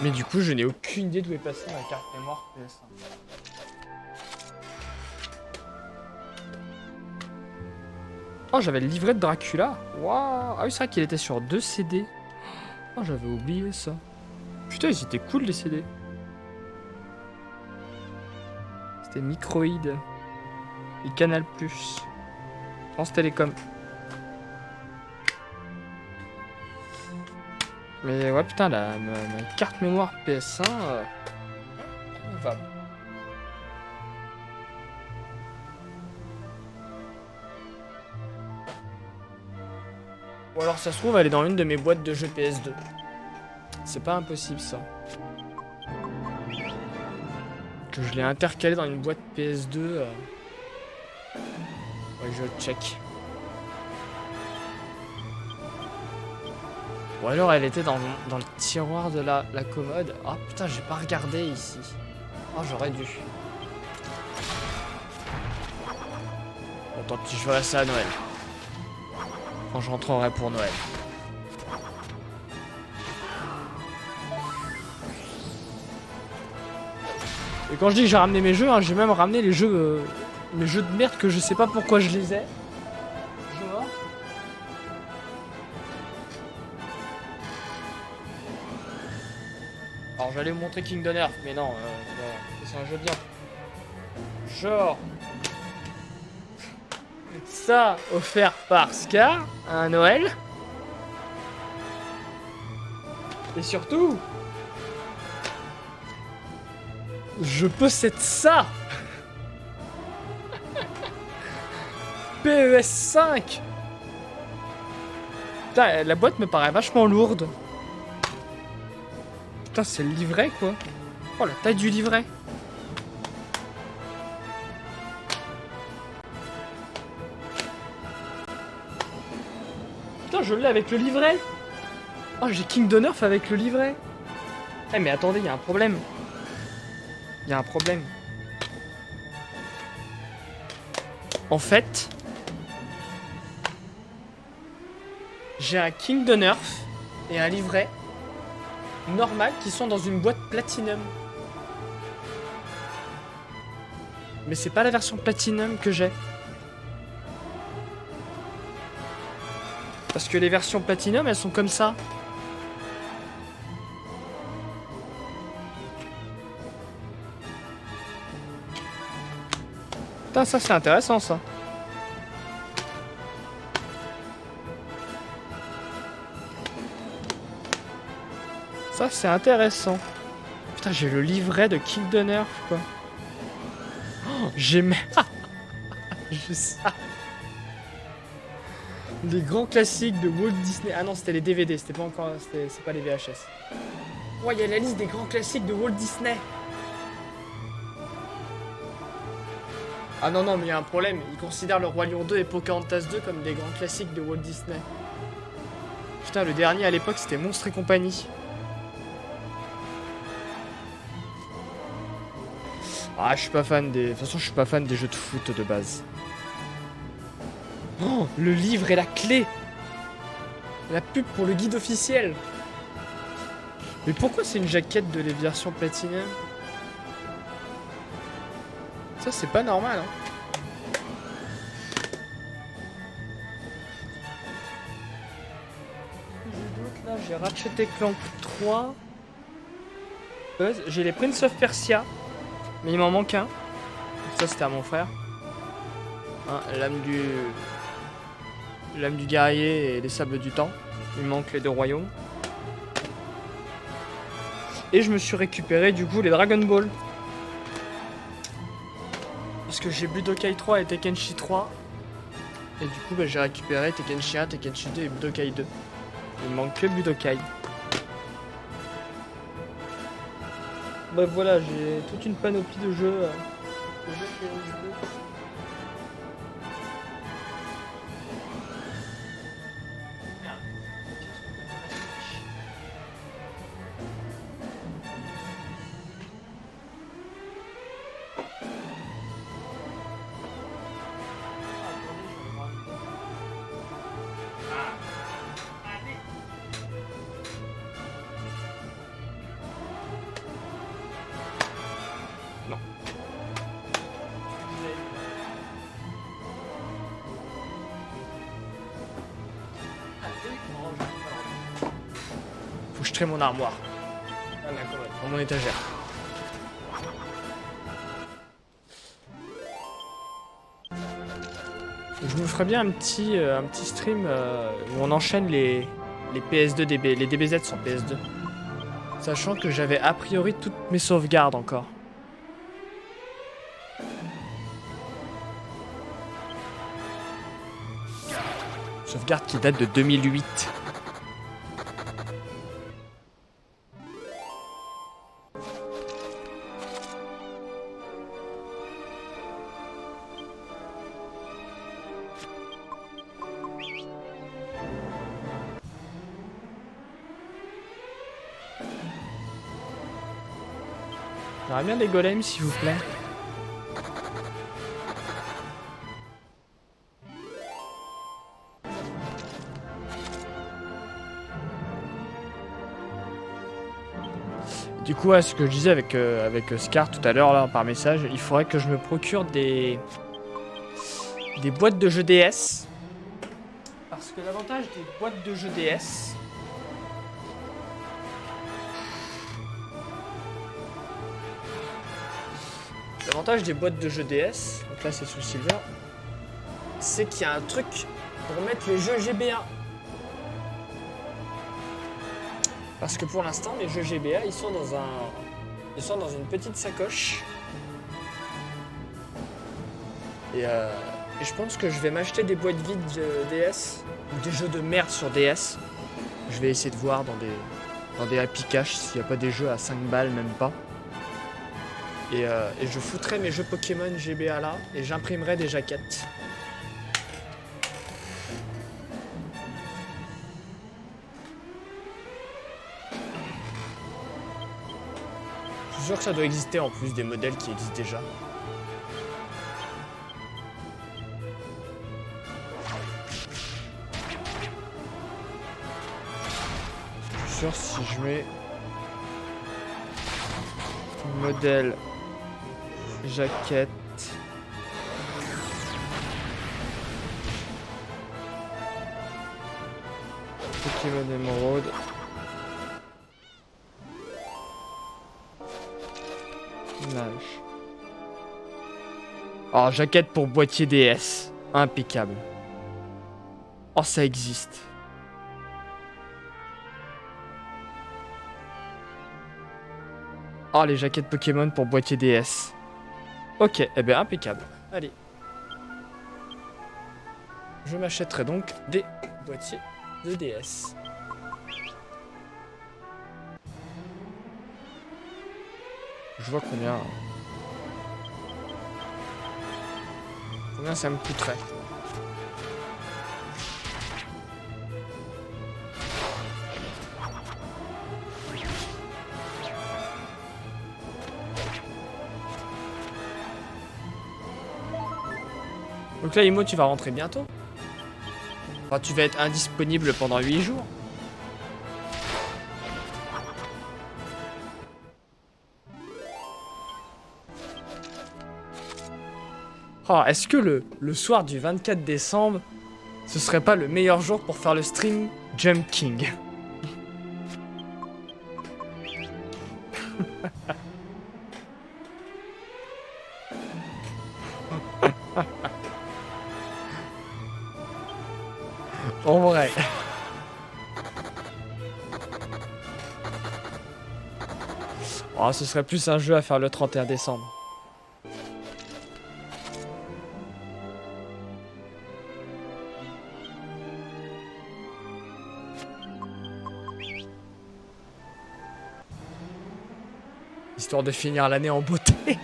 Mais du coup, je n'ai aucune idée d'où est passée ma carte mémoire PS1. Oh, j'avais le livret de Dracula. Waouh. Ah oui, c'est vrai qu'il était sur 2 CD. Oh, j'avais oublié ça. Putain, ils étaient cool les CD. C'était Microïd et Canal+. France Télécom. Mais ouais, putain, ma carte mémoire PS1... va. Ou alors ça se trouve, elle est dans une de mes boîtes de jeux PS2. C'est pas impossible ça. Que je l'ai intercalé dans une boîte PS2. Ouais, je check. Ou alors elle était dans le tiroir de la commode. Ah putain, j'ai pas regardé ici. Oh, j'aurais dû. Bon, tant pis, je ferai ça à Noël. Quand je rentrerai pour Noël. Et quand je dis que j'ai ramené mes jeux, hein, j'ai même ramené les jeux, mes jeux de merde que je sais pas pourquoi je les ai. Genre. Alors j'allais vous montrer Kingdom Hearts, mais non, c'est un jeu bien. Genre. Ça, offert par Scar à Noël. Et surtout, je possède ça. PES5. Putain, la boîte me paraît vachement lourde. Putain, c'est le livret, quoi. Oh, la taille du livret. Putain, je l'ai avec le livret. Oh, j'ai Kingdom Hearts avec le livret. Eh, mais attendez, il y a un problème. Il y a un problème. En fait, j'ai un Kingdom Hearts et un livret normales qui sont dans une boîte Platinum. Mais c'est pas la version Platinum que j'ai. Parce que les versions Platinum, elles sont comme ça. Putain, ça c'est intéressant ça. Ça c'est intéressant. Putain, j'ai le livret de King the Nerf quoi. Oh, j'ai même... J'ai ça. Les grands classiques de Walt Disney. Ah non, c'était les DVD, c'était pas encore... C'est pas les VHS. Ouais, il y a la liste des grands classiques de Walt Disney. Ah non, non, mais il y a un problème. Ils considèrent Le Roi Lion 2 et Pocahontas 2 comme des grands classiques de Walt Disney. Putain, le dernier à l'époque, c'était Monstres et compagnie. Ah, je suis pas fan des... De toute façon, je suis pas fan des jeux de foot de base. Oh, le livre et la clé. La pub pour le guide officiel. Mais pourquoi c'est une jaquette de les versions Platinum? Ça, c'est pas normal, hein. J'ai d'autres là, j'ai Ratchet & Clank 3. J'ai les Prince of Persia. Mais il m'en manque un. Ça, c'était à mon frère. Hein, L'âme du guerrier et les sables du temps. Il me manque les deux royaumes. Et je me suis récupéré du coup les Dragon Ball. Parce que j'ai Budokai 3 et Tekkenchi 3. Et du coup bah, j'ai récupéré Tekkenchi 1, Tekkenchi 2 et Budokai 2. Il me manque que Budokai. Bah voilà, j'ai toute une panoplie de jeux. Faut que je trie mon armoire. Dans mon étagère. Je me ferais bien un petit stream où on enchaîne les PS2 DB, les DBZ sur PS2. Sachant que j'avais a priori toutes mes sauvegardes encore. Sauvegarde qui date de 2008. J'aurais bien des golems s'il vous plaît. Du coup, ce que je disais avec Scar tout à l'heure là par message, il faudrait que je me procure des boîtes de jeux DS. Parce que l'avantage des boîtes de jeux DS, donc là c'est sous Silver, c'est qu'il y a un truc pour mettre les jeux GBA. Parce que pour l'instant, les jeux GBA, ils sont dans une petite sacoche. Et je pense que je vais m'acheter des boîtes vides de DS ou des jeux de merde sur DS. Je vais essayer de voir dans des Happy Cash s'il n'y a pas des jeux à 5 balles, même pas. Et je foutrai mes jeux Pokémon GBA là et j'imprimerai des jaquettes. Je suis sûr que ça doit exister en plus des modèles qui existent déjà. Je suis sûr si je mets Modèle. Jaquette. Pokémon Emerald. Nage. Oh, jaquette pour boîtier DS. Impeccable. Oh, ça existe. Oh, les jaquettes Pokémon pour boîtier DS. Ok, eh bien impeccable. Allez. Je m'achèterai donc des boîtiers de DS. Je vois combien. Combien ça me coûterait. Donc là, Imo, tu vas rentrer bientôt. Enfin, tu vas être indisponible pendant 8 jours. Oh, est-ce que le soir du 24 décembre, ce serait pas le meilleur jour pour faire le stream Jump King? En vrai. Oh, ce serait plus un jeu à faire le 31 décembre. Histoire de finir l'année en beauté.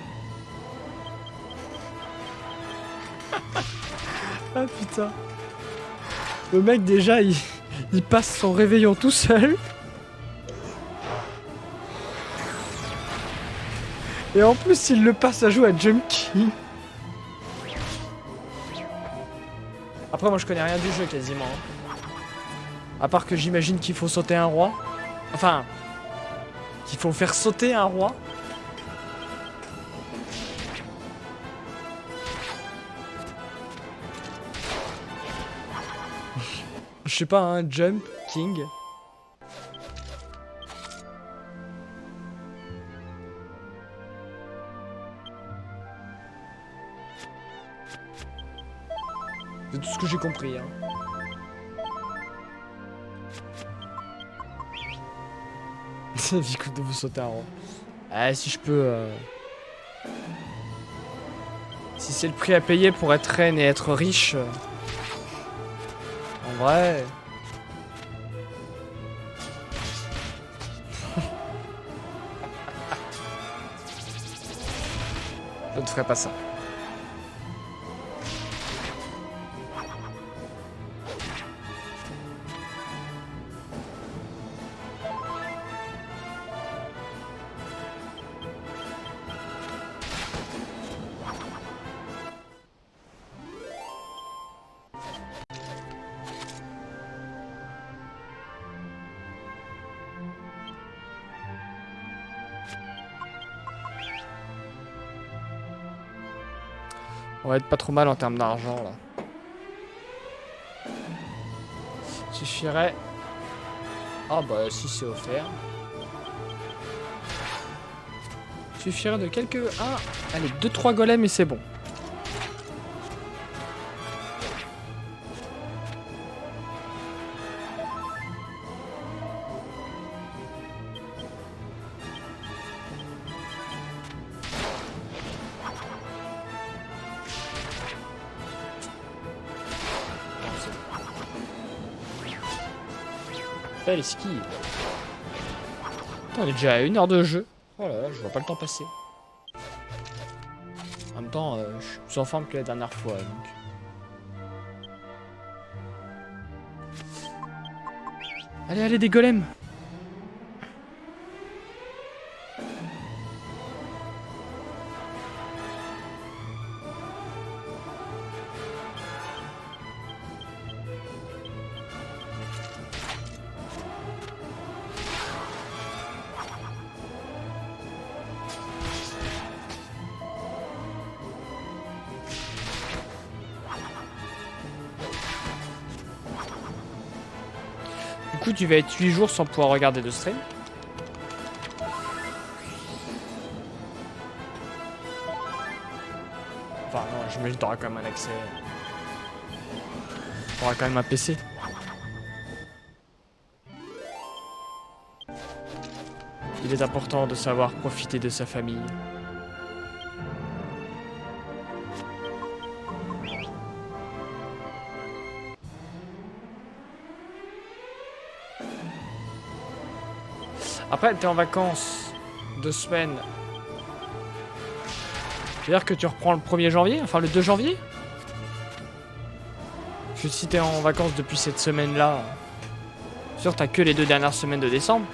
Ah putain. Le mec déjà il passe son réveillon tout seul. Et en plus il le passe à jouer à Junkie. Après moi je connais rien du jeu quasiment. À part que j'imagine qu'il faut sauter un roi. Enfin, qu'il faut faire sauter un roi. Je sais pas, un Jump King. C'est tout ce que j'ai compris. Hein. Ça vie coûte de vous sauter un rond. Ah, si je peux. Si c'est le prix à payer pour être reine et être riche. En vrai. Je ne ferai pas ça. On va être pas trop mal en termes d'argent là. Suffirait. Ah bah si c'est offert. Suffirait de quelques. Ah, allez, 2-3 golems et c'est bon. Les skis. On est déjà à 1 heure de jeu. Oh là là, je vois pas le temps passer. En même temps, je suis plus en forme que la dernière fois. Donc. Allez, allez, des golems. Du coup, tu vas être 8 jours sans pouvoir regarder de stream. Enfin, non, j'imagine que t'auras quand même un accès. T'auras quand même un PC. Il est important de savoir profiter de sa famille. Après, t'es en vacances 2 semaines. C'est-à-dire que tu reprends le 1er janvier, enfin le 2 janvier. Parce que si t'es en vacances depuis cette semaine-là, sûr t'as que les 2 dernières semaines de décembre.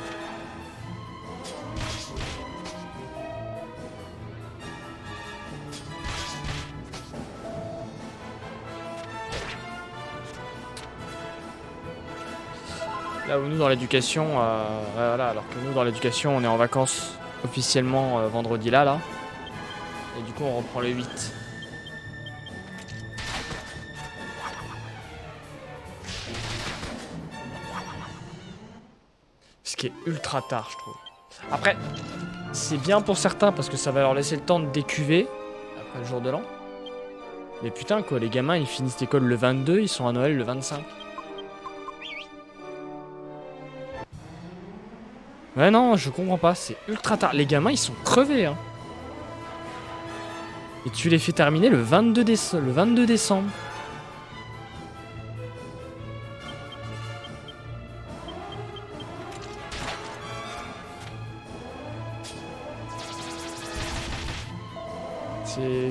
Là où nous dans l'éducation, voilà, alors que nous dans l'éducation on est en vacances officiellement vendredi là. Et du coup on reprend le 8. Ce qui est ultra tard je trouve. Après, c'est bien pour certains parce que ça va leur laisser le temps de décuver après le jour de l'an. Mais putain quoi, les gamins ils finissent l'école le 22, ils sont à Noël le 25. Ouais non, je comprends pas, c'est ultra tard. Les gamins ils sont crevés hein. Et tu les fais terminer le 22 décembre.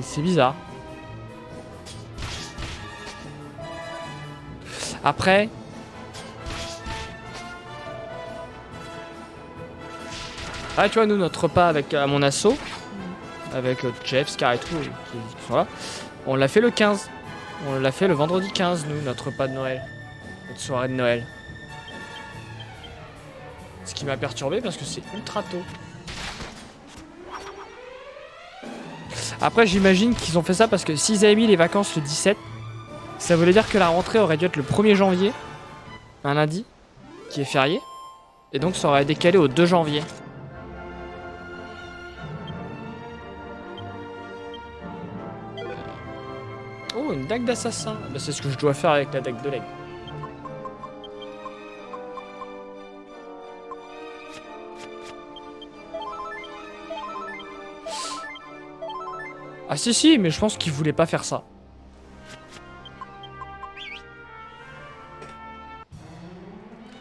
C'est bizarre. Après... Ah tu vois nous notre repas avec à mon asso, avec Jeff, Scar et tout, qui sont là, on l'a fait le 15. On l'a fait le vendredi 15 nous, notre repas de Noël. Notre soirée de Noël. Ce qui m'a perturbé parce que c'est ultra tôt. Après j'imagine qu'ils ont fait ça parce que s'ils avaient mis les vacances le 17, ça voulait dire que la rentrée aurait dû être le 1er janvier, un lundi, qui est férié, et donc ça aurait décalé au 2 janvier. Oh, une dague d'assassin. Bah, c'est ce que je dois faire avec la dague de l'aigle. Ah si, mais je pense qu'il voulait pas faire ça.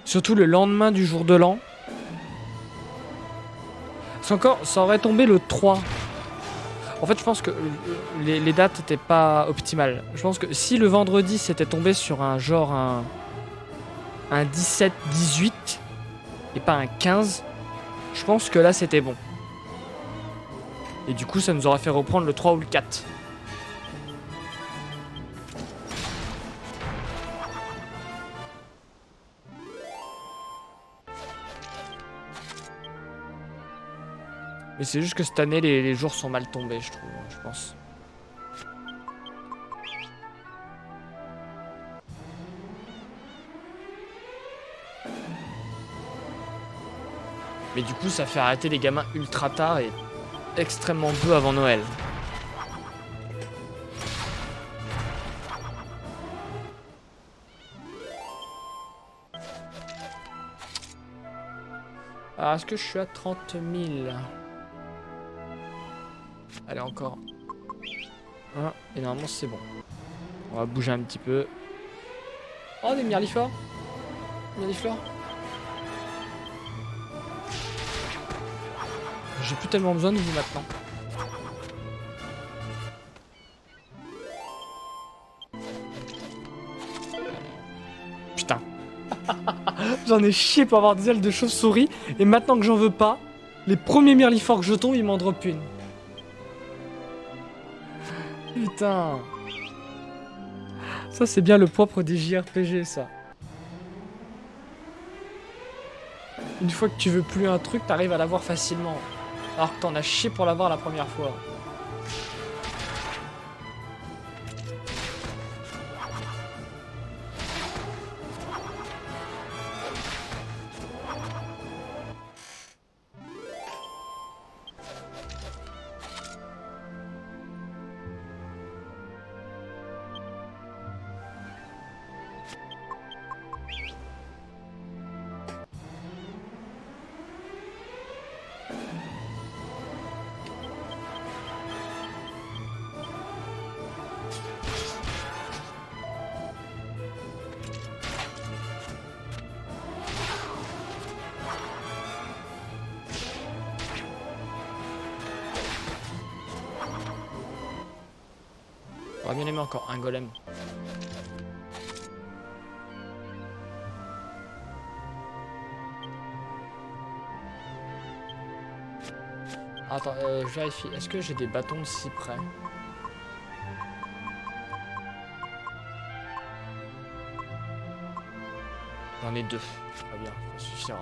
Surtout le lendemain du jour de l'an. C'est encore, ça aurait tombé le 3. En fait, je pense que les dates n'étaient pas optimales. Je pense que si le vendredi c'était tombé sur un genre un 17-18 et pas un 15, je pense que là c'était bon. Et du coup, ça nous aurait fait reprendre le 3 ou le 4. Mais c'est juste que cette année, les jours sont mal tombés, je trouve, je pense. Mais du coup, ça fait arrêter les gamins ultra tard et extrêmement peu avant Noël. Alors, est-ce que je suis à 30 000? Allez, encore. Ah, et normalement, c'est bon. On va bouger un petit peu. Oh, des mirliflores. Mirliflores. J'ai plus tellement besoin de vous maintenant. Putain. J'en ai chié pour avoir des ailes de chauve-souris. Et maintenant que j'en veux pas, les premiers mirlifores que je tombe, ils m'en dropent une. Putain. Ça, c'est bien le propre des JRPG, ça. Une fois que tu veux plus un truc, t'arrives à l'avoir facilement. Alors que t'en as chié pour l'avoir la première fois. J'aurais bien aimé encore un golem. Attends, je vérifie. Est-ce que j'ai des bâtons de cyprès? J'en ai 2. Très bien, ça suffira.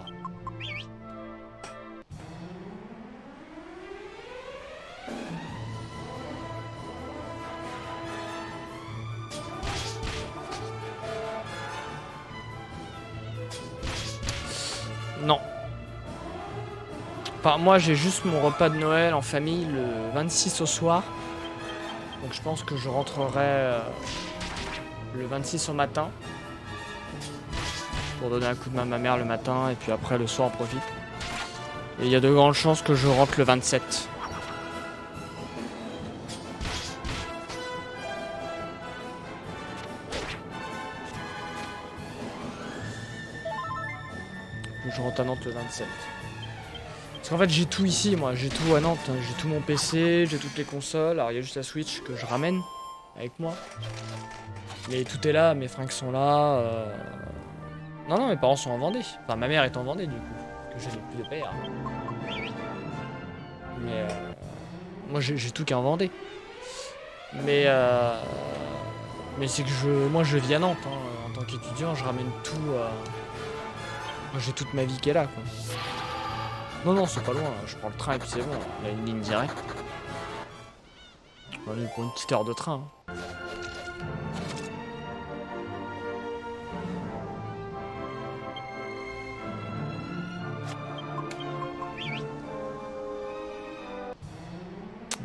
Non. Enfin, moi j'ai juste mon repas de Noël en famille le 26 au soir. Donc je pense que je rentrerai le 26 au matin. Pour donner un coup de main à ma mère le matin et puis après le soir on profite. Et il y a de grandes chances que je rentre le 27. Je rentre à Nantes le 27. Parce qu'en fait j'ai tout ici moi, j'ai tout à Nantes, hein. J'ai tout mon PC, j'ai toutes les consoles, alors il y a juste la Switch que je ramène avec moi. Mais tout est là, mes fringues sont là. Non, mes parents sont en Vendée. Enfin ma mère est en Vendée du coup, que je n'ai plus de père. Mais moi j'ai tout qu'en Vendée. Mais c'est que moi je vis à Nantes, hein. En tant qu'étudiant, je ramène tout. Moi j'ai toute ma vie qui est là quoi. Non, c'est pas loin, je prends le train et puis c'est bon, il y a une ligne directe. On est pour une petite heure de train. Hein.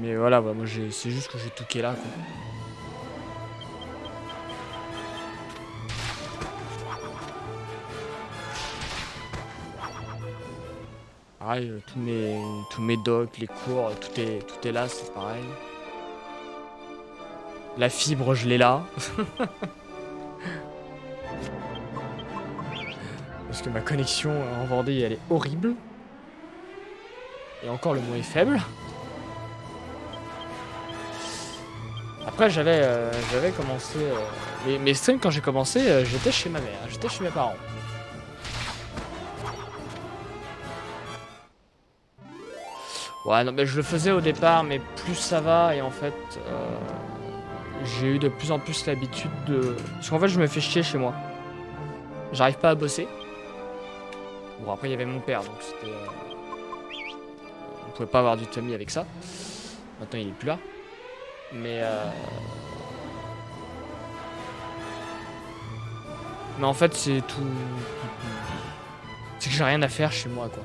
Mais voilà, moi c'est juste que j'ai tout qui est là quoi. Pareil, tous mes docs, les cours, tout est là, c'est pareil. La fibre, je l'ai là. Parce que ma connexion en Vendée, elle est horrible. Et encore, le mot est faible. Après, j'avais commencé... mes streams, quand j'ai commencé, j'étais chez ma mère, j'étais chez mes parents. Ouais, non, mais je le faisais au départ, mais plus ça va, et en fait, j'ai eu de plus en plus l'habitude de... Parce qu'en fait, je me fais chier chez moi. J'arrive pas à bosser. Bon, après, il y avait mon père, donc c'était... On pouvait pas avoir du famille avec ça. Maintenant, il est plus là. Mais en fait, c'est tout... C'est que j'ai rien à faire chez moi, quoi.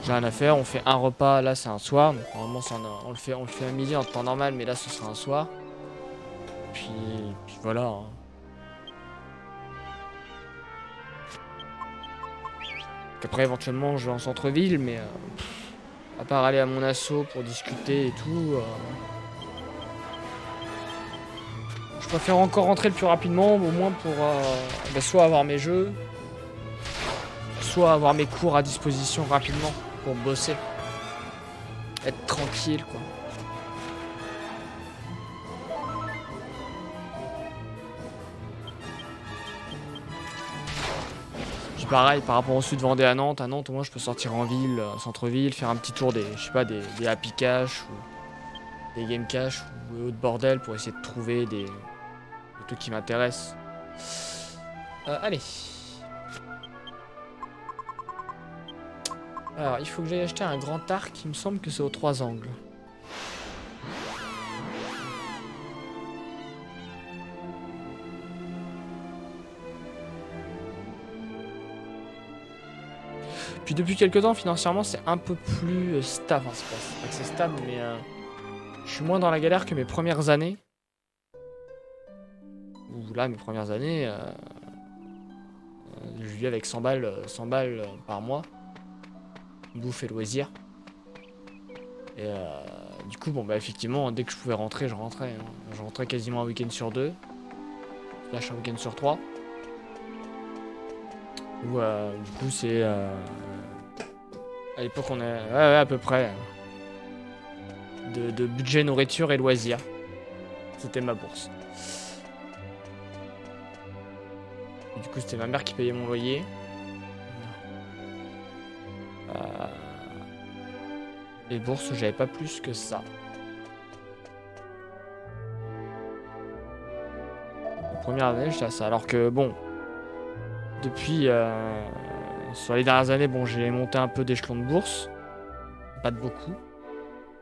J'ai rien à faire, on fait un repas, là c'est un soir, donc normalement on le fait à midi en temps normal, mais là ce sera un soir. Puis voilà. Hein. Après éventuellement je vais en centre-ville, mais à part aller à mon asso pour discuter et tout, je préfère encore rentrer le plus rapidement, au moins pour soit avoir mes jeux, soit avoir mes cours à disposition rapidement pour bosser. Être tranquille quoi. Puis pareil, par rapport au sud Vendée à Nantes, au moins je peux sortir en ville, centre-ville, faire un petit tour des, je sais pas, des Happy Cash ou des Game Cash ou autre bordel pour essayer de trouver des trucs qui m'intéressent. Allez. Alors, il faut que j'aille acheter un grand arc, il me semble que c'est aux 3 angles. Puis depuis quelques temps, financièrement, c'est un peu plus stable. Enfin, c'est pas que c'est stable, mais je suis moins dans la galère que mes premières années. Ou là, mes premières années, je vis avec 100 balles par mois. Bouffe et loisirs. Et du coup, bon, bah effectivement, dès que je pouvais rentrer, je rentrais. Hein. Je rentrais quasiment un week-end sur 2. Là, je suis un week-end sur 3. Ou du coup, c'est... à l'époque, on est... Ouais, à peu près. De budget nourriture et loisirs. C'était ma bourse. Et du coup, c'était ma mère qui payait mon loyer. Les bourses, j'avais pas plus que ça. La première année, j'étais à ça. Alors que, bon, depuis... sur les dernières années, bon, j'ai monté un peu d'échelon de bourse. Pas de beaucoup.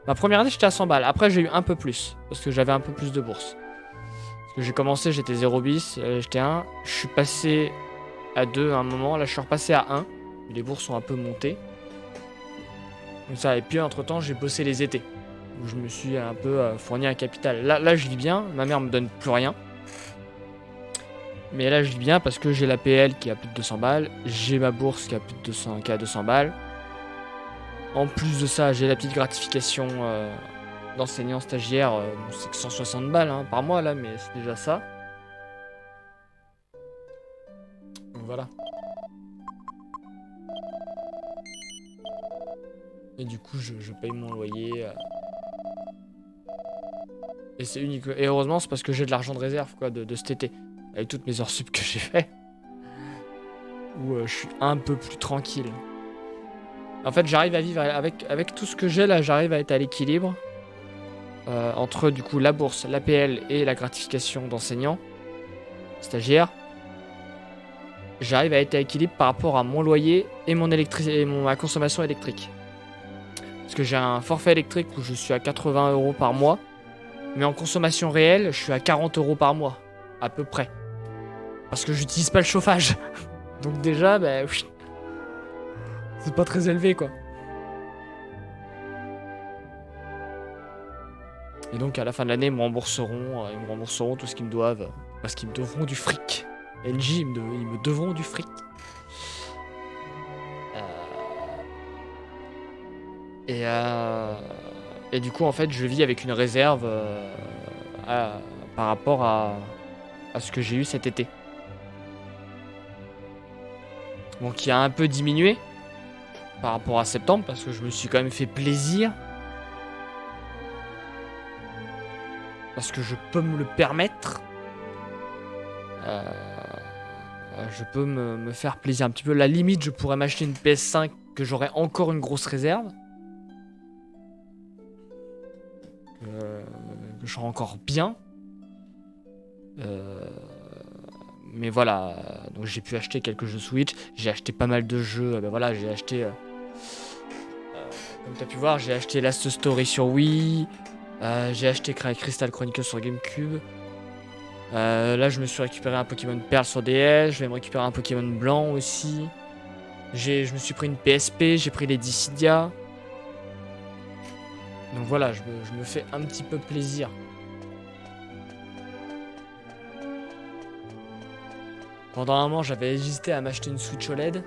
Ma première année, j'étais à 100 balles. Après, j'ai eu un peu plus. Parce que j'avais un peu plus de bourse. Parce que j'ai commencé, j'étais 0 bis. J'étais 1. Je suis passé à 2 à un moment. Là, je suis repassé à 1. Les bourses ont un peu monté. Donc ça. Et puis, entre-temps, j'ai bossé les étés. Où je me suis un peu fourni un capital. Là, je vis bien. Ma mère me donne plus rien. Mais là, je vis bien parce que j'ai la PL qui a plus de 200 balles. J'ai ma bourse qui a plus de 200, qui a 200 balles. En plus de ça, j'ai la petite gratification d'enseignant stagiaire. Bon, c'est que 160 balles hein, par mois là, mais c'est déjà ça. Donc voilà. Et du coup, je paye mon loyer. Et c'est unique. Et heureusement, c'est parce que j'ai de l'argent de réserve quoi, de cet été. Avec toutes mes heures sup que j'ai fait. Où je suis un peu plus tranquille. En fait, j'arrive à vivre avec tout ce que j'ai là, j'arrive à être à l'équilibre. Entre du coup la bourse, l'APL et la gratification d'enseignant, stagiaire. J'arrive à être à l'équilibre par rapport à mon loyer et ma consommation électrique. Parce que j'ai un forfait électrique où je suis à 80 € par mois. Mais en consommation réelle, je suis à 40 € par mois. À peu près. Parce que j'utilise pas le chauffage. Donc déjà, bah oui. C'est pas très élevé quoi. Et donc à la fin de l'année, ils me rembourseront tout ce qu'ils me doivent. Parce qu'ils me devront du fric. NJ, ils me devront du fric. Et du coup, en fait, je vis avec une réserve par rapport à ce que j'ai eu cet été. Bon, qui a un peu diminué par rapport à septembre, parce que je me suis quand même fait plaisir. Parce que je peux me le permettre. Je peux me faire plaisir un petit peu. La limite, je pourrais m'acheter une PS5 que j'aurais encore une grosse réserve. Que je serai encore bien. Mais voilà, donc j'ai pu acheter quelques jeux Switch. J'ai acheté pas mal de jeux. Ben voilà, j'ai acheté... comme tu as pu voir, j'ai acheté Last Story sur Wii. J'ai acheté Crystal Chronicles sur GameCube. Là, je me suis récupéré un Pokémon Perle sur DS. Je vais me récupérer un Pokémon Blanc aussi. Je me suis pris une PSP. J'ai pris les Dissidia. Donc voilà, je me fais un petit peu plaisir. Pendant un moment, j'avais hésité à m'acheter une Switch OLED.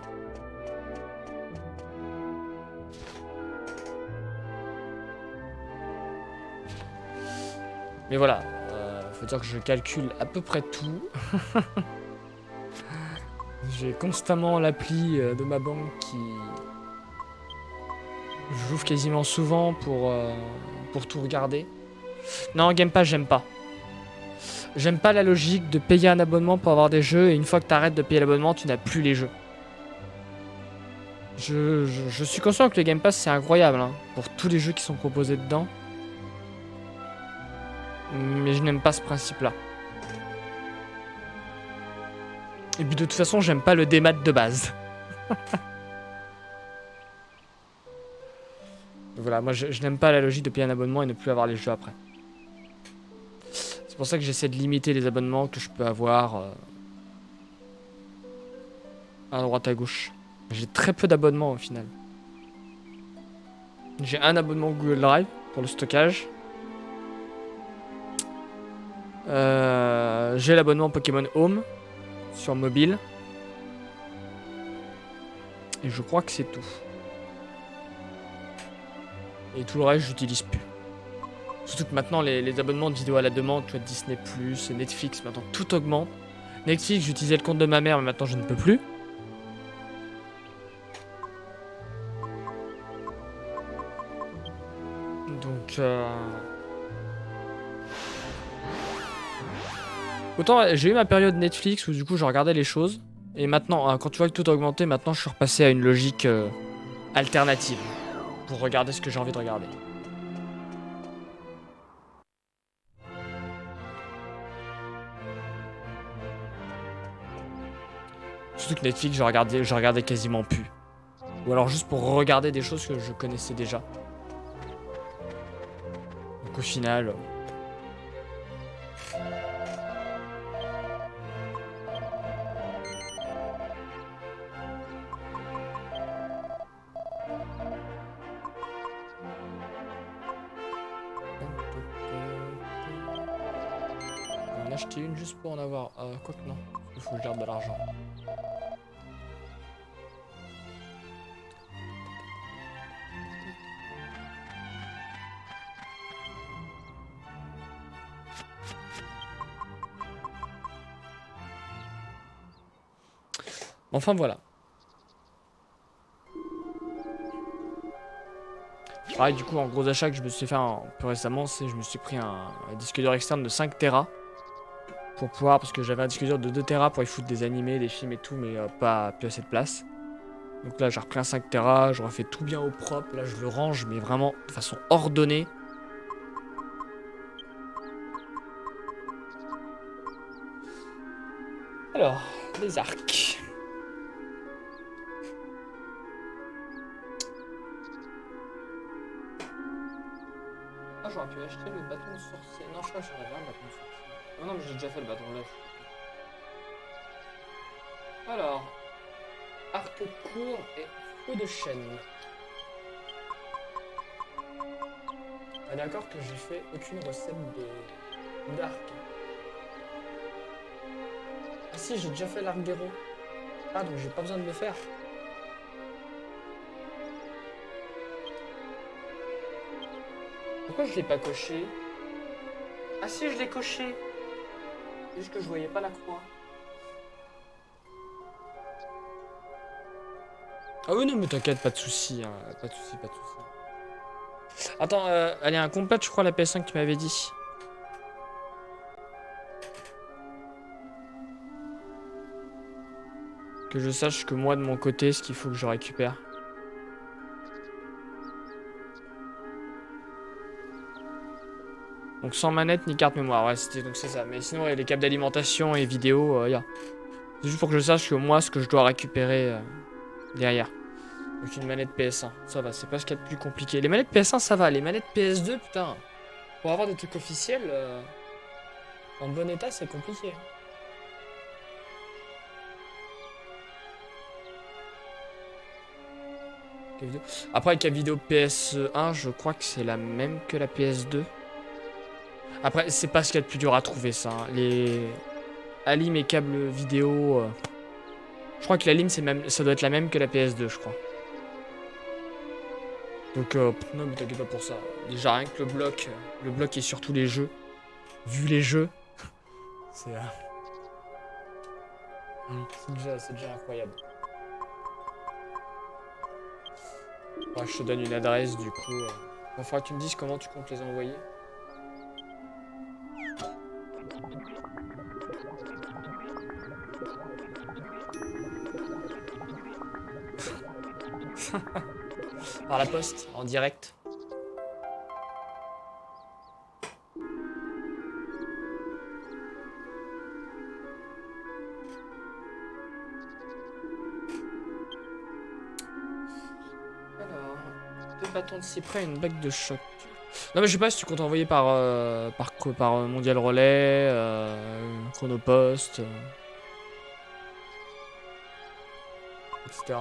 Mais voilà, faut dire que je calcule à peu près tout. J'ai constamment l'appli de ma banque qui... J'ouvre quasiment souvent pour tout regarder. Non, Game Pass, j'aime pas. J'aime pas la logique de payer un abonnement pour avoir des jeux et une fois que t'arrêtes de payer l'abonnement, tu n'as plus les jeux. Je suis conscient que le Game Pass c'est incroyable hein, pour tous les jeux qui sont proposés dedans. Mais je n'aime pas ce principe-là. Et puis de toute façon, j'aime pas le démat de base. Voilà, moi je n'aime pas la logique de payer un abonnement et ne plus avoir les jeux après. C'est pour ça que j'essaie de limiter les abonnements que je peux avoir à droite à gauche. J'ai très peu d'abonnements au final. J'ai un abonnement Google Drive pour le stockage. J'ai l'abonnement Pokémon Home sur mobile. Et je crois que c'est tout. Et tout le reste, j'utilise plus. Surtout que maintenant, les abonnements de vidéos à la demande, tu vois, Disney+, Netflix, maintenant tout augmente. Netflix, j'utilisais le compte de ma mère, mais maintenant je ne peux plus. Donc, autant j'ai eu ma période Netflix où du coup je regardais les choses. Et maintenant, quand tu vois que tout a augmenté, maintenant je suis repassé à une logique alternative. Pour regarder ce que j'ai envie de regarder. Surtout que Netflix, je regardais quasiment plus. Ou alors juste pour regarder des choses que je connaissais déjà. Donc au final... On en acheter une juste pour en avoir... quoi que non. Il faut que je garde de l'argent. Enfin voilà. Pareil, du coup, en gros achat que je me suis fait un peu récemment, c'est je me suis pris un disque dur externe de 5 Tera. Pour pouvoir, parce que j'avais un disque dur de 2 Tera pour y foutre des animés, des films et tout, mais pas plus assez de place. Donc là, j'ai repris un 5 Tera, je refais tout bien au propre. Là, je le range, mais vraiment de façon ordonnée. Alors, les arcs. Ah, j'aurais pu acheter le bâton de sorcier. Non, je crois que j'en avais un bâton de sorcier. Oh non, mais j'ai déjà fait le bâton de l'œuf. Alors, arc court et feu de chêne. Ah, d'accord que j'ai fait aucune recette d'arc. Ah si, j'ai déjà fait l'arc d'héros. Ah, donc j'ai pas besoin de le faire. Pourquoi je l'ai pas coché? Ah si, je l'ai coché. C'est juste que je voyais pas la croix. Ah oui, non, mais t'inquiète, pas de soucis. Hein. Pas de soucis, pas de soucis. Attends, elle est incomplète, je crois, la PS5 que tu m'avais dit. Que je sache que moi, de mon côté, ce qu'il faut que je récupère. Donc sans manette ni carte mémoire, ouais, c'était donc c'est ça. Mais sinon, ouais, les câbles d'alimentation et vidéo, y a. C'est juste pour que je sache que moi, ce que je dois récupérer derrière. Donc une manette PS1, ça va, c'est pas ce qu'il y a de plus compliqué. Les manettes PS1, ça va. Les manettes PS2, putain, pour avoir des trucs officiels, en bon état, c'est compliqué. Après, avec la vidéo PS1, je crois que c'est la même que la PS2. Après, c'est pas ce qu'il y a de plus dur à trouver, ça. Hein. Les alim et câbles vidéo... Je crois que la c'est même, ça doit être la même que la PS2, je crois. Donc, non, mais t'inquiète pas pour ça. Déjà, rien que le bloc est sur tous les jeux. Vu les jeux, c'est déjà incroyable. Ouais, je te donne une adresse, du coup. Il faudra que tu me dises comment tu comptes les envoyer. Par la poste, en direct. Alors, 2 bâtons de cyprès et une bague de choc. Non mais je sais pas si tu comptes envoyer par Mondial Relais, Chronopost, etc.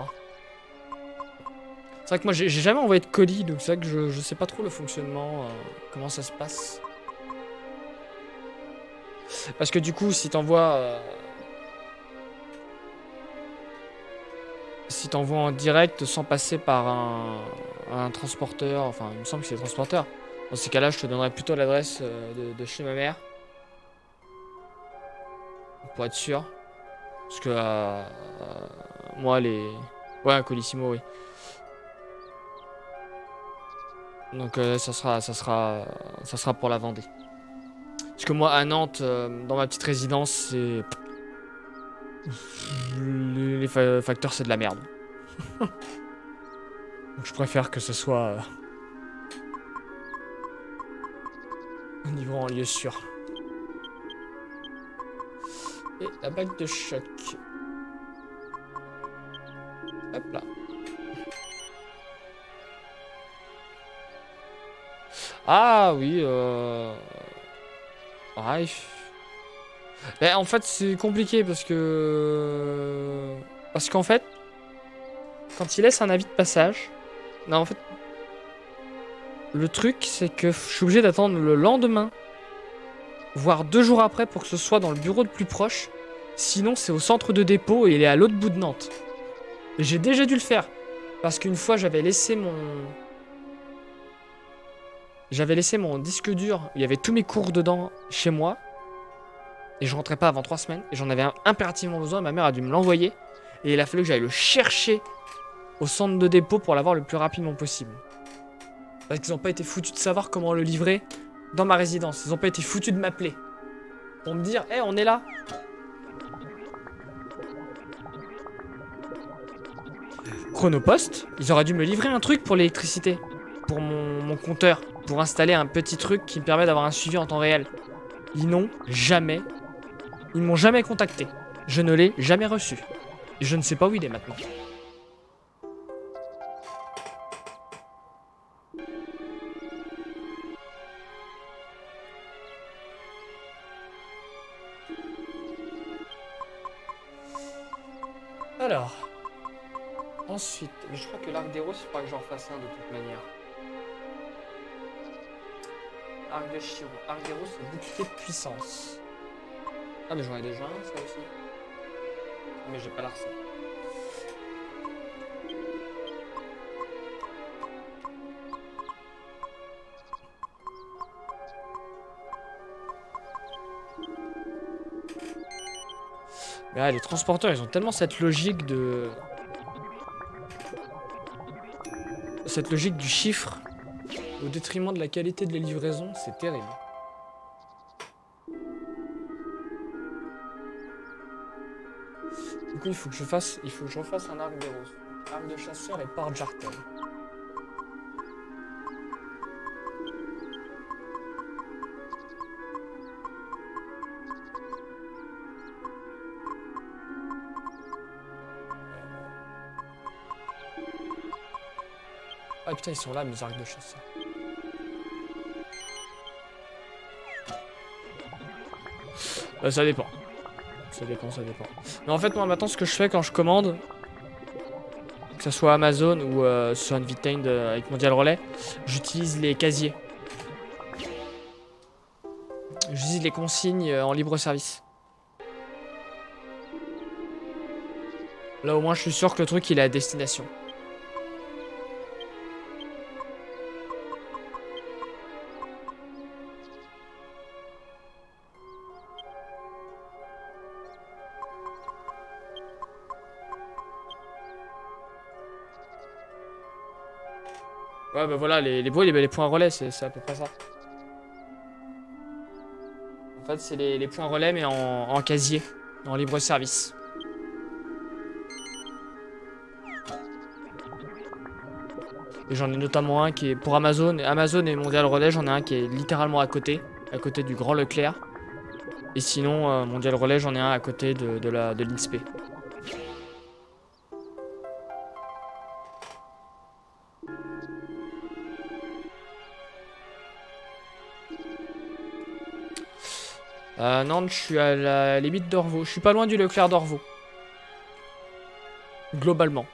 C'est vrai que moi j'ai jamais envoyé de colis, donc c'est vrai que je sais pas trop le fonctionnement, comment ça se passe. Parce que du coup, si t'envoies en direct sans passer par un transporteur. Enfin, il me semble que c'est le transporteur. Dans ces cas-là, je te donnerai plutôt l'adresse de chez ma mère. Pour être sûr. Parce que moi, les... Ouais, un Colissimo, oui. Donc ça sera pour la Vendée. Parce que moi, à Nantes, dans ma petite résidence, c'est... Les facteurs, c'est de la merde. Donc je préfère que ce soit au niveau en lieu sûr. Et la bague de choc. Hop là. Ah oui, ouais. Mais en fait, c'est compliqué parce que... Parce qu'en fait, quand il laisse un avis de passage... Non, en fait... Le truc, c'est que je suis obligé d'attendre le lendemain, voire 2 jours après pour que ce soit dans le bureau le plus proche. Sinon, c'est au centre de dépôt et il est à l'autre bout de Nantes. Et j'ai déjà dû le faire. Parce qu'une fois, j'avais laissé mon disque dur, où il y avait tous mes cours dedans chez moi. Et je rentrais pas avant 3 semaines. Et j'en avais impérativement besoin. Ma mère a dû me l'envoyer. Et il a fallu que j'aille le chercher au centre de dépôt pour l'avoir le plus rapidement possible. Parce qu'ils ont pas été foutus de savoir comment le livrer dans ma résidence. Ils ont pas été foutus de m'appeler. Pour me dire, hey, on est là. Chronopost, ils auraient dû me livrer un truc pour l'électricité. Pour mon compteur. Pour installer un petit truc qui me permet d'avoir un suivi en temps réel. Ils m'ont jamais contacté. Je ne l'ai jamais reçu. Et je ne sais pas où il est maintenant. Alors. Ensuite, je crois que l'arc des roses, il faudra que j'en fasse un de toute manière. Arc de Chiron. Arc des roses, c'est bouclier de puissance. Ah, mais j'en ai déjà un, ça aussi. Mais j'ai pas l'arsenal. Mais ah, les transporteurs, ils ont tellement cette logique de... Cette logique du chiffre au détriment de la qualité de la livraison, c'est terrible. Du coup, il faut que je refasse un arc des roses. Arc de chasseur et porte jartel. Ah putain, ils sont là, mes arcs de chasseur. Ça dépend. Ça dépend. Mais en fait, moi, maintenant, ce que je fais quand je commande, que ce soit Amazon ou sur Invitained avec Mondial Relais, j'utilise les casiers. J'utilise les consignes en libre service. Là, au moins, je suis sûr que le truc, il est à destination. Ouais, bah voilà, les points relais, c'est à peu près ça. En fait, c'est les points relais, mais en casier, en libre service. Et j'en ai notamment un qui est pour Amazon et Mondial Relais, j'en ai un qui est littéralement à côté du Grand Leclerc. Et sinon, Mondial Relais, j'en ai un à côté de l'INSPE. Nantes, je suis à la limite d'Orvaux. Je suis pas loin du Leclerc d'Orvaux. Globalement.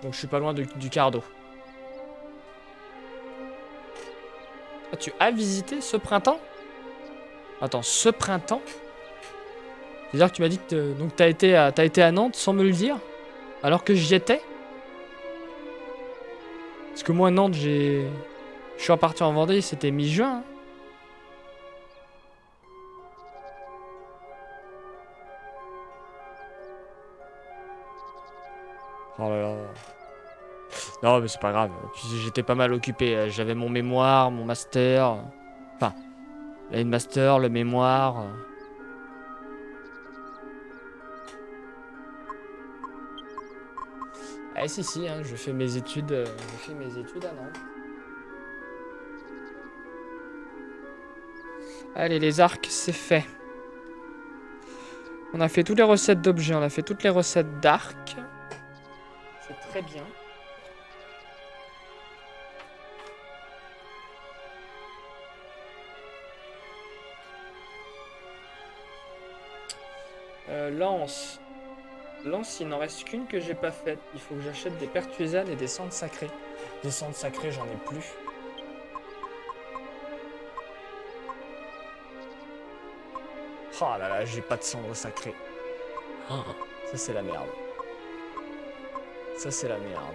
Donc je suis pas loin du Cardo. Ah, tu as visité ce printemps? Attends, ce printemps? C'est-à-dire que tu m'as dit que donc t'as été à Nantes sans me le dire? Alors que j'y étais? Parce que moi, Nantes, Je suis reparti en Vendée, c'était mi-juin. Hein. Oh là là. Non, mais c'est pas grave. J'étais pas mal occupé. J'avais mon mémoire, mon master. Enfin, le master, le mémoire. Ah si si, hein, je fais mes études à Nantes. Allez, les arcs, c'est fait. On a fait toutes les recettes d'objets, on a fait toutes les recettes d'arcs. C'est très bien. Lance. Lance, il n'en reste qu'une que j'ai pas faite. Il faut que j'achète des pertuisanes et des cendres sacrées. Des cendres sacrées, j'en ai plus. Oh là là, j'ai pas de cendres sacrées. Oh, ça c'est la merde. Ça c'est la merde.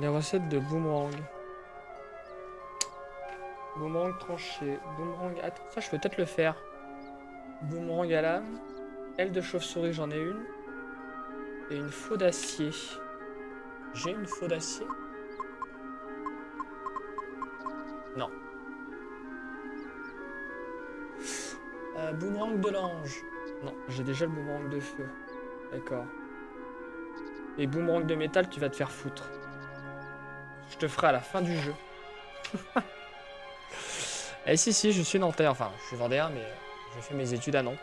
Les recettes de boomerang. Boomerang tranché. Boomerang. Attends, ça je peux peut-être le faire. Boomerang à lame. Aile de chauve-souris, j'en ai une. Et une faux d'acier. J'ai une faux d'acier? Non. Boomerang de l'ange. Non, j'ai déjà le boomerang de feu. D'accord. Et boomerang de métal, tu vas te faire foutre. Je te ferai à la fin du jeu. Eh si, si, je suis nantais. Enfin, je suis vendéen, mais j'ai fait mes études à Nantes.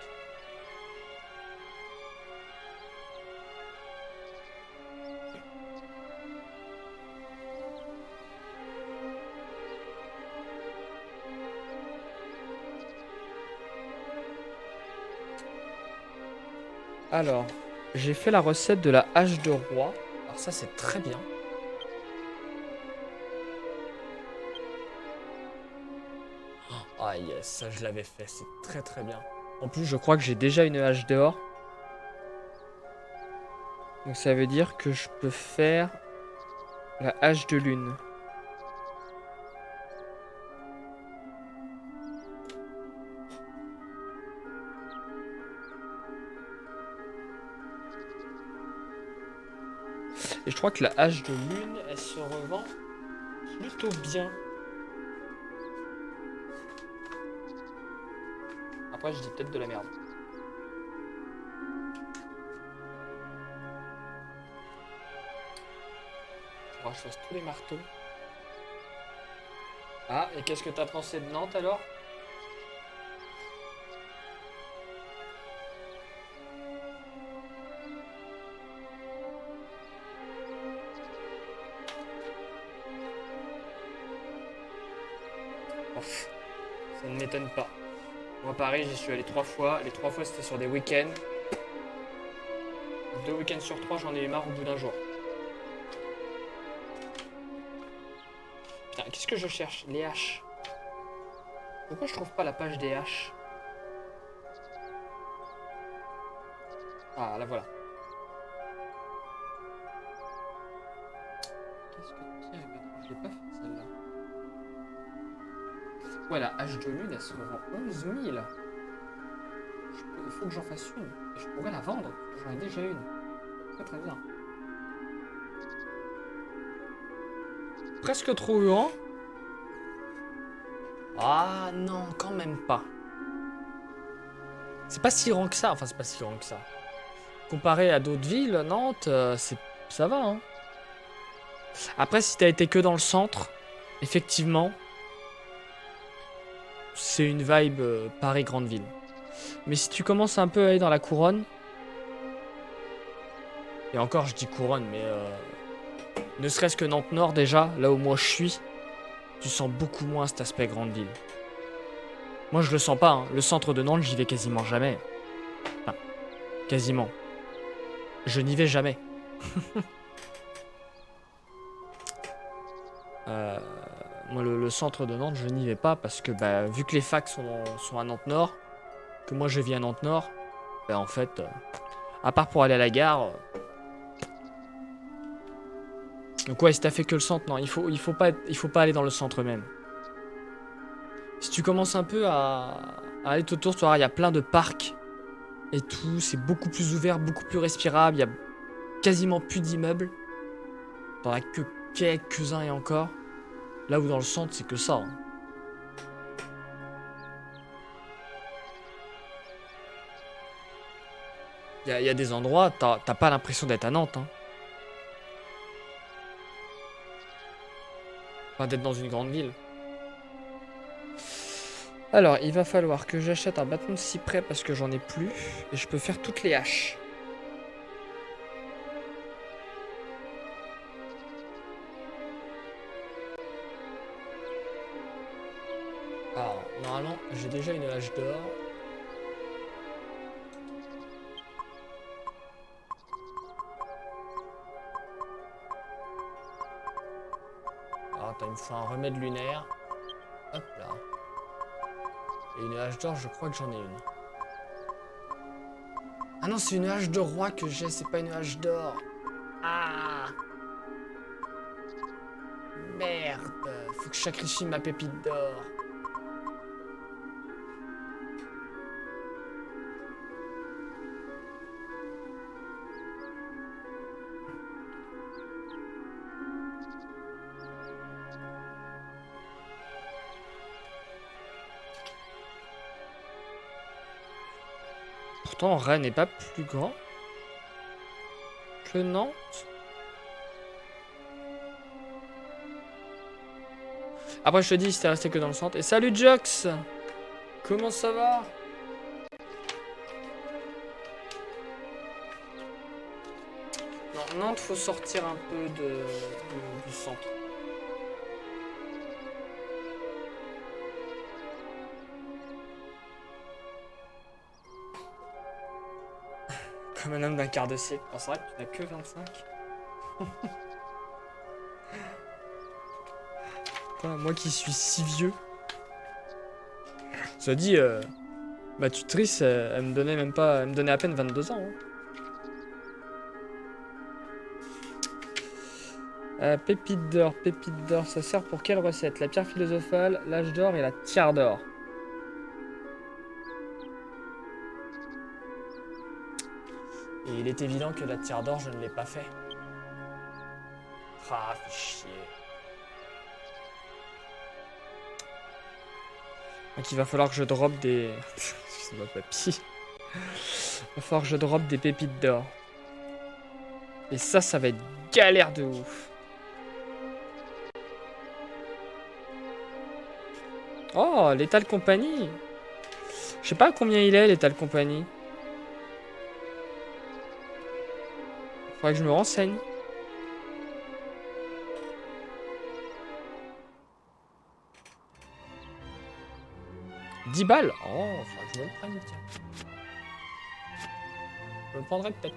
Alors, j'ai fait la recette de la hache de roi. Alors ça, c'est très bien. Ah yes, ça je l'avais fait, c'est très très bien. En plus, je crois que j'ai déjà une hache dehors. Donc ça veut dire que je peux faire la hache de lune. Et je crois que la hache de lune, elle se revend plutôt bien. Après, je dis peut-être de la merde. Faudra que je fasse tous les marteaux. Ah, et qu'est-ce que t'as pensé de Nantes alors? Ouf, ça ne m'étonne pas. Moi, Paris, j'y suis allé 3 fois. Les 3 fois, c'était sur des week-ends. 2 week-ends sur 3, j'en ai eu marre au bout d'un jour. Putain, qu'est-ce que je cherche? Les haches. Pourquoi je trouve pas la page des haches? Ah, la voilà. Qu'est-ce que... Tiens, je l'ai pas fait celle-là. Ouais, la hache de lune, elle se revend 11 000. Il faut que j'en fasse une. Et je pourrais la vendre. J'en ai déjà une. Très très bien. Presque trop grand. Ah non, quand même pas. C'est pas si grand que ça. Enfin, c'est pas si grand que ça. Comparé à d'autres villes, Nantes, ça va. Hein. Après, si t'as été que dans le centre, effectivement, c'est une vibe Paris grande ville. Mais si tu commences un peu à aller dans la couronne, et encore je dis couronne, mais ne serait-ce que Nantes Nord déjà, là où moi je suis, tu sens beaucoup moins cet aspect grande ville. Moi je le sens pas, hein. Le centre de Nantes j'y vais quasiment jamais. Enfin, quasiment. Je n'y vais jamais. Moi le centre de Nantes je n'y vais pas parce que bah, vu que les facs sont à Nantes Nord, que moi je vis à Nantes-Nord, ben en fait, à part pour aller à la gare... Donc ouais, si t'as fait que le centre, non, il faut pas aller dans le centre même. Si tu commences un peu à aller tout autour, tu vois, il y a plein de parcs et tout, c'est beaucoup plus ouvert, beaucoup plus respirable, il y a quasiment plus d'immeubles. T'en as que quelques-uns et encore. Là où dans le centre, c'est que ça. Hein. Y a des endroits, t'as pas l'impression d'être à Nantes. Hein. Enfin, d'être dans une grande ville. Alors, il va falloir que j'achète un bâton de cyprès parce que j'en ai plus. Et je peux faire toutes les haches. Alors, normalement, j'ai déjà une hache d'or. Alors, attends, il me faut un remède lunaire. Hop là. Et une hache d'or, je crois que j'en ai une. Ah non, c'est une hache de roi que j'ai, c'est pas une hache d'or. Ah merde, faut que je sacrifie ma pépite d'or. Pourtant, Rennes n'est pas plus grand que Nantes. Après, je te dis, si t'es resté que dans le centre. Et salut, Jux! Comment ça va? Non, Nantes, faut sortir un peu du centre. Comme un homme d'un quart de siècle. Oh, c'est vrai que tu n'as que 25. Putain, moi qui suis si vieux. Ça dit, ma tutrice, elle me donnait même pas. Elle me donnait à peine 22 ans. Hein. Pépite d'or, ça sert pour quelle recette? La pierre philosophale, l'âge d'or et la tiare d'or. Et il est évident que la tiare d'or, je ne l'ai pas fait. Ah, fait chier. Donc il va falloir que je drop des... Excuse-moi, papy. Il va falloir que je drop des pépites d'or. Et ça va être galère de ouf. Oh, Lethal Company. Je sais pas combien il est, Lethal Company. Faudrait que je me renseigne. « 10 balles. Oh, faudrait que je me le prenne, tiens. Je le prendrai peut-être.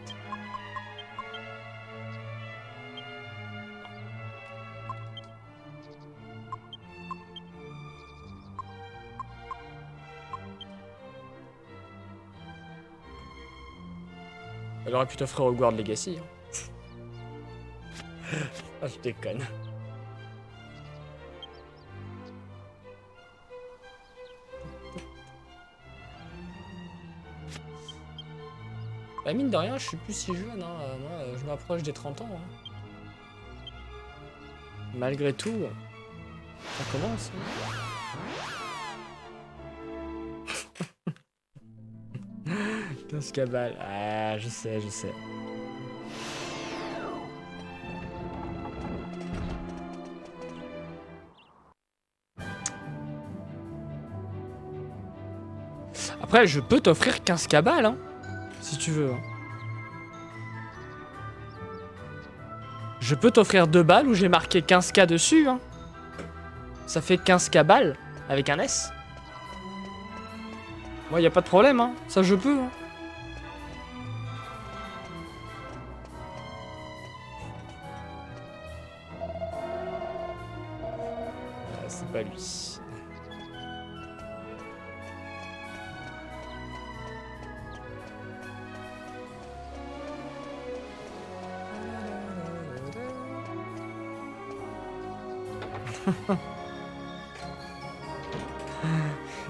Elle aurait pu t'offrir Hogwarts Legacy. Hein. Ah, je déconne. Bah, mine de rien, je suis plus si jeune. Hein. Moi, je m'approche des 30 ans. Hein. Malgré tout, ça commence. Hein. 15 cabales. Ah, je sais, je sais. Après, je peux t'offrir 15 cabales, hein, si tu veux. Je peux t'offrir 2 balles où j'ai marqué 15K dessus. Hein. Ça fait 15 cabales avec un S. Moi, y a pas de problème, hein. Ça, je peux. Hein. C'est pas lui.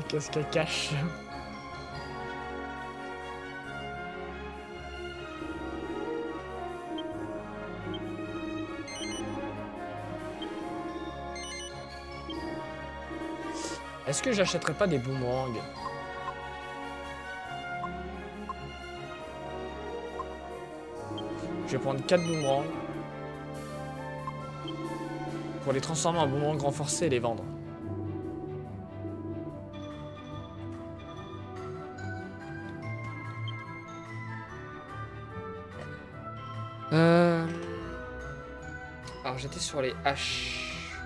Qu'est-ce qu'elle cache? Est-ce que j'achèterais pas des boomerangs? Je vais prendre 4 boomerangs pour les transformer en boomerangs renforcés et les vendre. Alors j'étais sur les haches.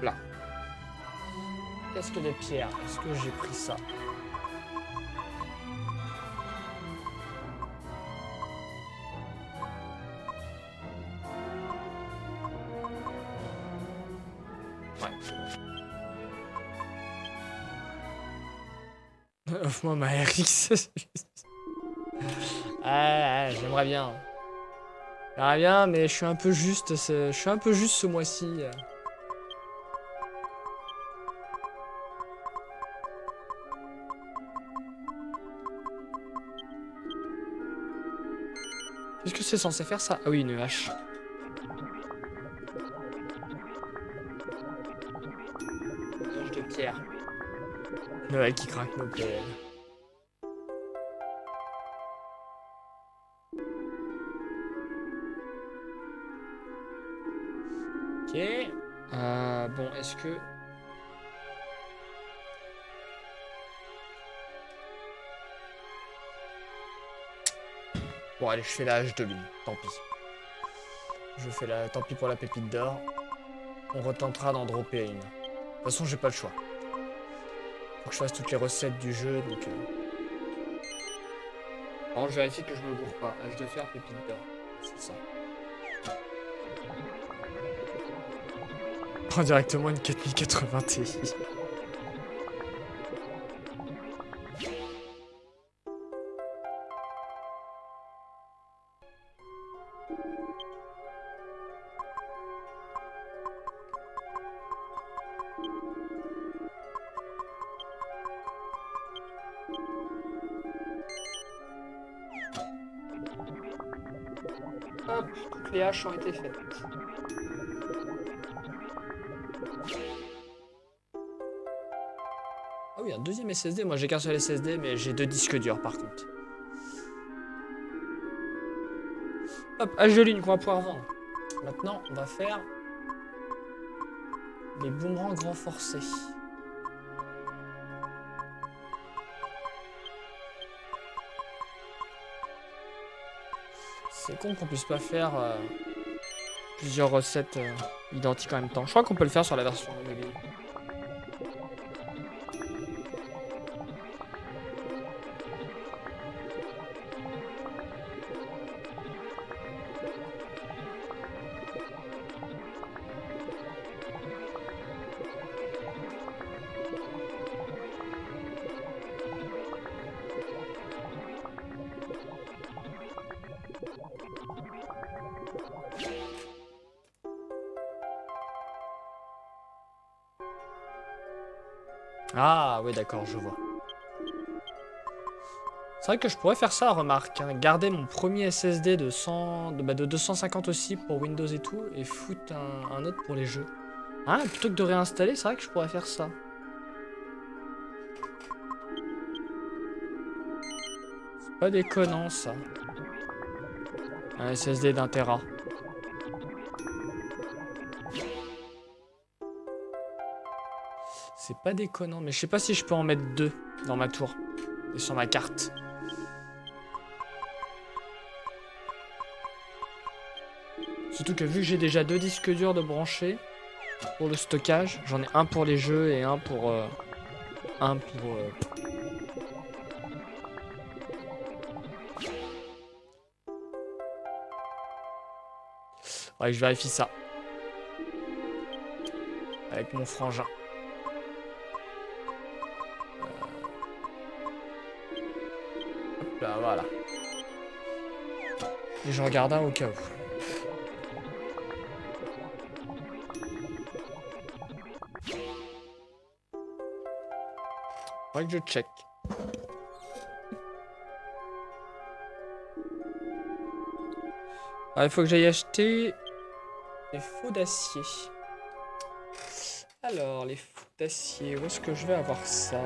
Là. Qu'est-ce que des pierres? Est-ce que j'ai pris ça? Ouais. Offre-moi ma RX. Ah, j'aimerais bien. J'aimerais bien, mais je suis un peu juste. Je suis un peu juste ce mois-ci. Qu'est-ce que c'est censé faire ça? Ah oui, une hache. Une hache de pierre. Noël qui craque nos PL. Ok. Bon, est-ce que... Bon, allez, je fais la hache de lune. Tant pis. Je fais la... Tant pis pour la pépite d'or. On retentera d'en dropper une. De toute façon, j'ai pas le choix. Faut que je fasse toutes les recettes du jeu, donc... Bon, je vérifie que je me bourre pas. Hache de fer, pépite d'or. C'est ça. Prends directement une 4080 Ti. Hop, toutes les haches ont été faites. Ah oui, un deuxième SSD. Moi, j'ai qu'un seul SSD, mais j'ai 2 disques durs, par contre. Hop, hache de lune qu'on va pouvoir vendre. Maintenant, on va faire les boomerangs renforcés. C'est con qu'on puisse pas faire plusieurs recettes identiques en même temps. Je crois qu'on peut le faire sur la version mobile. Ah oui, d'accord, je vois. C'est vrai que je pourrais faire ça, remarque. Hein, garder mon premier SSD de 250 aussi pour Windows et tout, et foutre un autre pour les jeux. Ah, plutôt que de réinstaller, c'est vrai que je pourrais faire ça. C'est pas déconnant, ça. Un SSD d'1 Tera. C'est pas déconnant, mais je sais pas si je peux en mettre 2 dans ma tour et sur ma carte. Surtout que vu que j'ai déjà 2 disques durs de brancher pour le stockage, j'en ai un pour les jeux et un pour... Ouais, je vérifie ça. Avec mon frangin. Hop là, voilà. Et je regarde un au cas où. Faudrait que je check. Alors, il faut que j'aille acheter des faux d'acier. Alors, les faux d'acier, où est-ce que je vais avoir ça?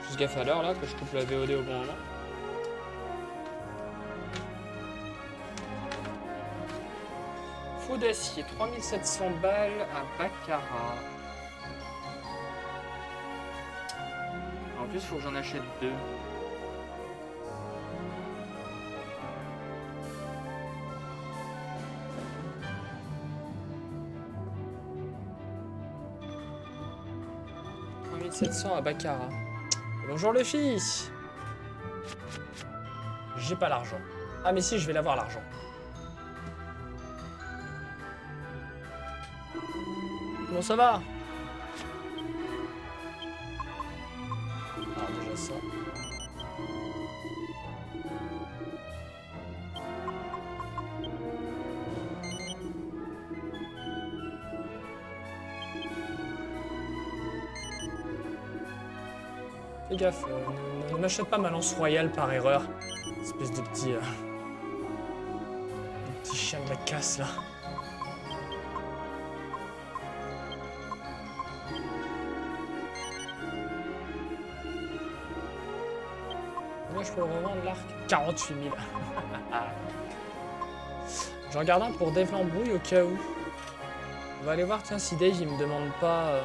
Juste gaffe à l'heure là, que je coupe la VOD au bon moment. Faux d'acier, 3700 balles à Baccarat. En plus, il faut que j'en achète 2. « 3700 à Baccarat. » Bonjour le fils. J'ai pas l'argent. Ah mais si, je vais l'avoir l'argent. Comment ça va? Ah déjà ça. Fais gaffe, ne m'achète pas ma lance royale par erreur. Espèce de petit... de petit chien de la casse là. Moi je peux le revendre l'arc 48 000. J'en garde un pour Dave l'embrouille au cas où. On va aller voir tiens si Dave il me demande pas...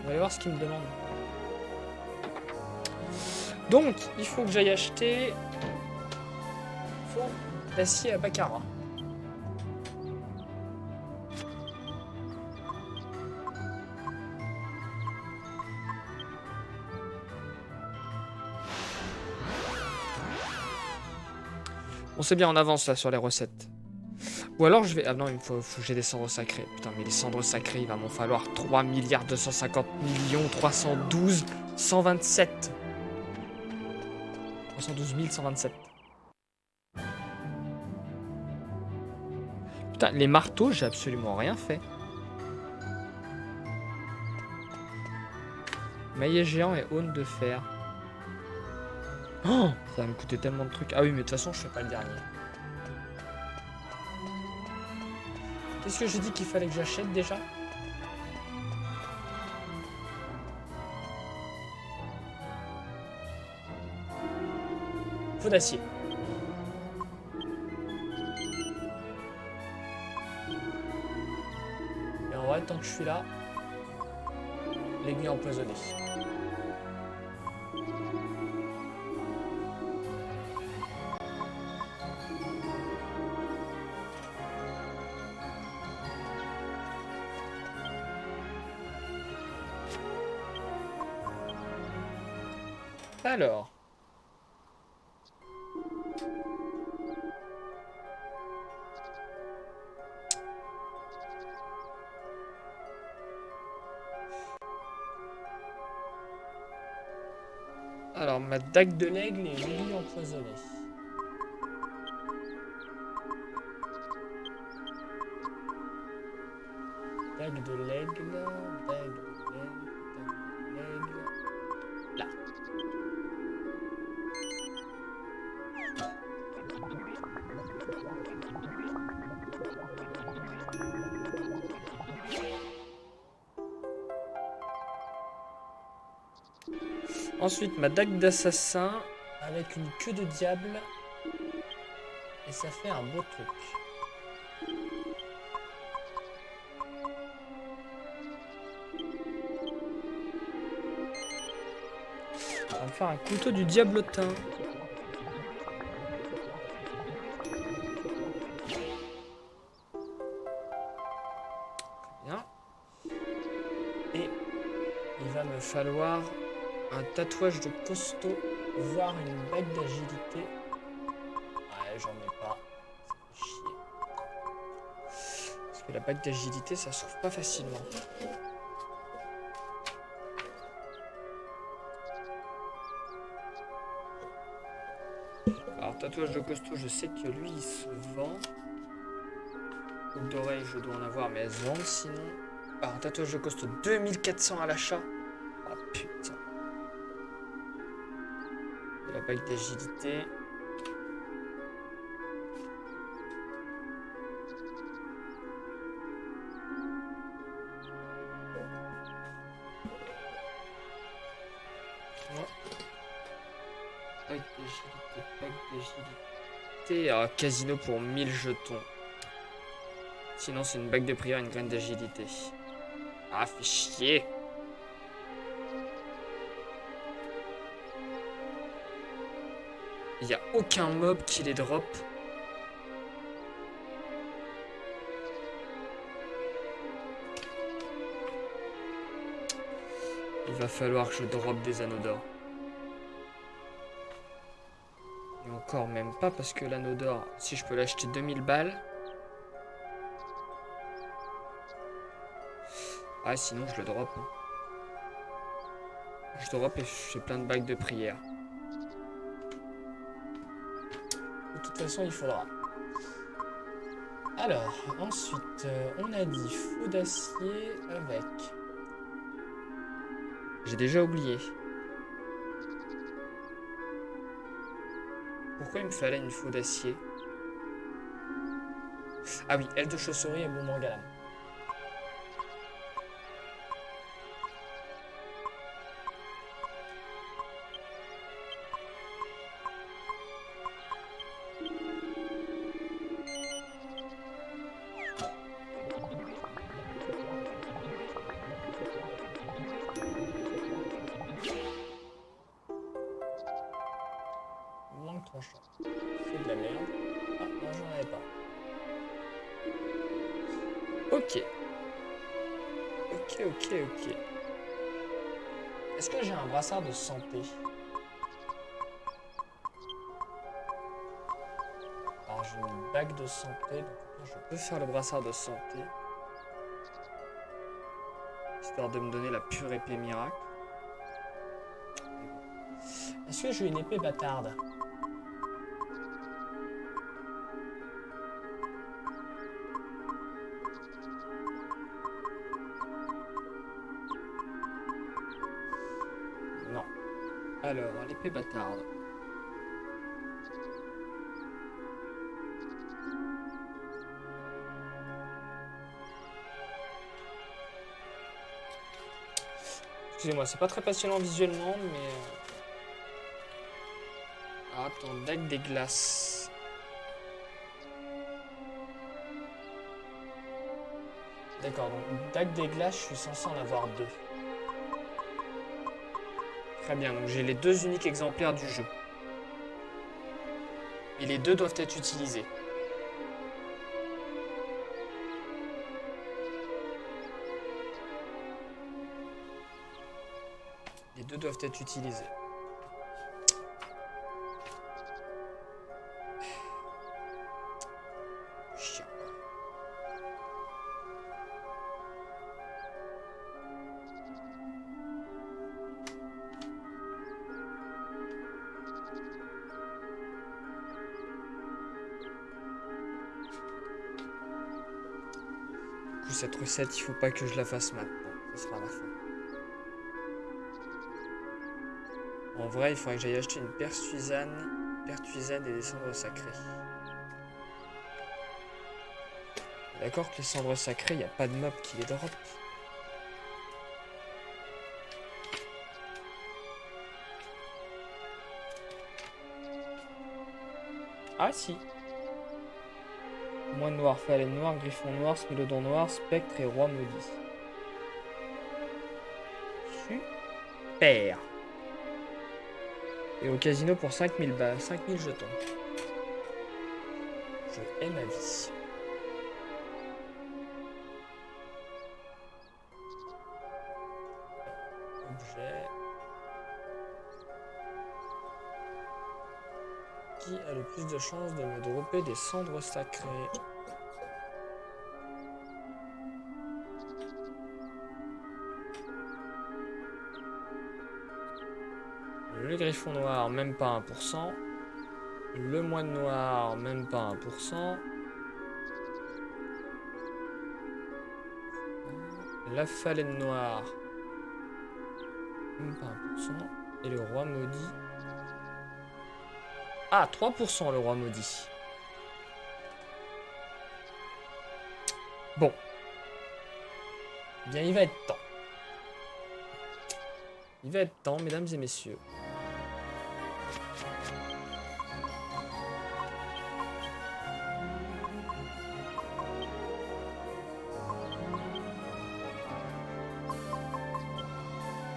On va aller voir ce qu'il me demande. Donc, il faut que j'aille acheter faux d'acier à Baccarat. Bon, c'est bien, on avance là sur les recettes. Ou alors je vais... Ah non, il faut que j'ai des cendres sacrées. Putain, mais les cendres sacrées, il va m'en falloir 3 250 312 127. 312 127. Putain, les marteaux, j'ai absolument rien fait. Maillet géant et aune de fer. Oh, ça va me coûter tellement de trucs. Ah oui, mais de toute façon, je fais pas le dernier. Qu'est-ce que j'ai dit qu'il fallait que j'achète déjà? Faux d'acier. Et en vrai, tant que je suis là, l'aiguille empoisonnée. Alors. Alors, ma dague de l'aigle et l'aiguille empoisonnée. Dague de l'aigle, dague de l'aigle, dague de l'aigle. Là. Ensuite, ma dague d'assassin avec une queue de diable. Et ça fait un beau truc. On va me faire un couteau du diablotin. Bien. Et il va me falloir un tatouage de costaud, voire une bague d'agilité. Ouais, j'en ai pas. Ça fait chier. Parce que la bague d'agilité, ça se trouve pas facilement. Alors, tatouage de costaud, je sais que lui, il se vend. Boucle d'oreille, je dois en avoir, mais elles se vendent sinon. Alors, tatouage de costaud, 2400 à l'achat. Oh putain. Et la bague d'agilité. Bague d'agilité. Ah, casino pour 1000 jetons. Sinon, c'est une bague de prière, une graine d'agilité. Ah, fait chier. Il n'y a aucun mob qui les drop. Il va falloir que je drop des anneaux d'or. Et encore même pas parce que l'anneau d'or, si je peux l'acheter 2000 balles. Ah, sinon je le drop. Hein. Je drop et je fais plein de bagues de prière. De toute façon, il faudra. Alors, ensuite, on a dit faux d'acier avec. J'ai déjà oublié. Pourquoi il me fallait une faux d'acier? Ah oui, aile de chauve-souris et boomerang à lame. Manque tranchant. C'est de la merde. Ah, non, j'en avais pas. Ok. Ok. Est-ce que j'ai un brassard de santé? Alors j'ai une bague de santé, donc je peux faire le brassard de santé. Histoire de me donner la pure épée miracle. Est-ce que j'ai une épée bâtarde? Non. Alors, l'épée bâtarde. Excusez-moi, c'est pas très passionnant visuellement, mais... Ah, attends, dague des glaces. D'accord, donc dague des glaces, je suis censé en avoir 2. Très bien, donc j'ai les 2 uniques exemplaires du jeu. Et les 2 doivent être utilisés. Les 2 doivent être utilisés. Chiant. Du coup, cette recette, il faut pas que je la fasse maintenant. Ce sera à la fin. En vrai, il faudrait que j'aille acheter une pertuisane et des cendres sacrées. D'accord que les cendres sacrées, il n'y a pas de mob qui les drop. Ah si. Moine noir, phalène noir, griffon noir, smilodon noir, spectre et roi maudit. Super. Et au casino pour 5000 balles, 5000 jetons. Je hais ma vie. Objet. Qui a le plus de chances de me dropper des cendres sacrées? Le griffon noir, même pas 1%. Le moine noir, même pas 1%. La phalène noire, même pas 1%. Et le roi maudit. Ah, 3% le roi maudit. Bon. Bien, il va être temps. Il va être temps, mesdames et messieurs.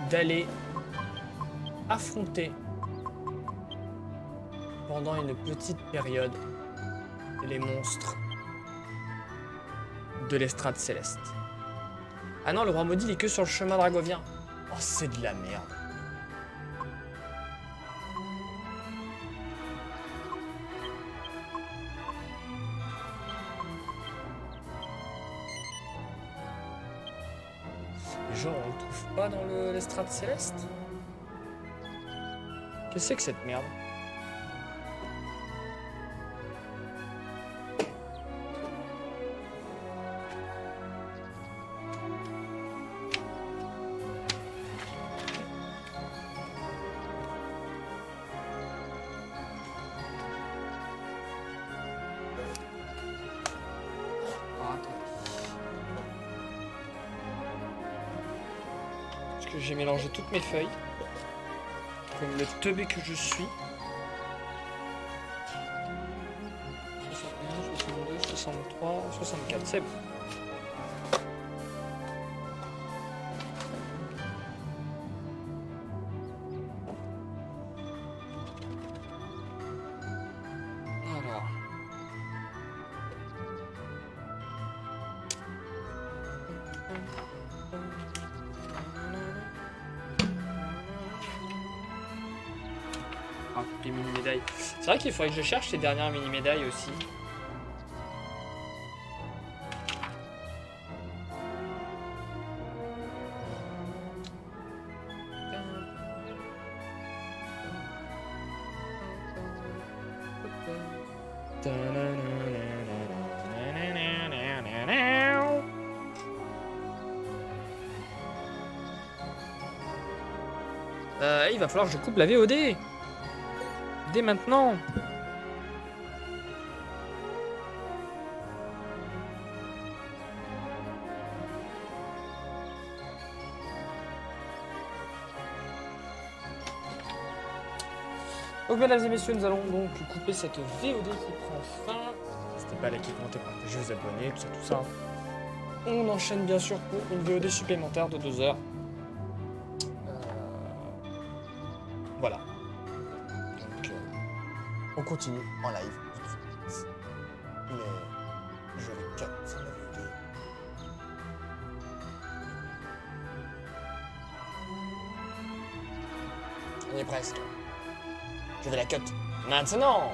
D'aller affronter pendant une petite période les monstres de l'estrade céleste. Ah non, le roi maudit il est que sur le chemin dragovien. Oh, c'est de la merde. Genre, on le trouve pas dans l'estrade céleste? Qu'est-ce que c'est que cette merde? Parce que j'ai mélangé toutes mes feuilles. Comme le teubé que je suis. 61, 62, 63, 64, c'est bon. Alors. Ah, les mini-médailles. C'est vrai qu'il faudrait que je cherche ces dernières mini-médailles aussi. Il va falloir que je coupe la VOD. Dès maintenant. Donc mesdames et messieurs, nous allons donc couper cette VOD qui prend fin. N'hésitez pas à liker, commenter, partager, vous abonner, tout ça. On enchaîne bien sûr pour une VOD supplémentaire de 2 heures. Voilà. Donc on continue en live. Mais je vais cut la VOD. On y est presque. Je vais la cut maintenant.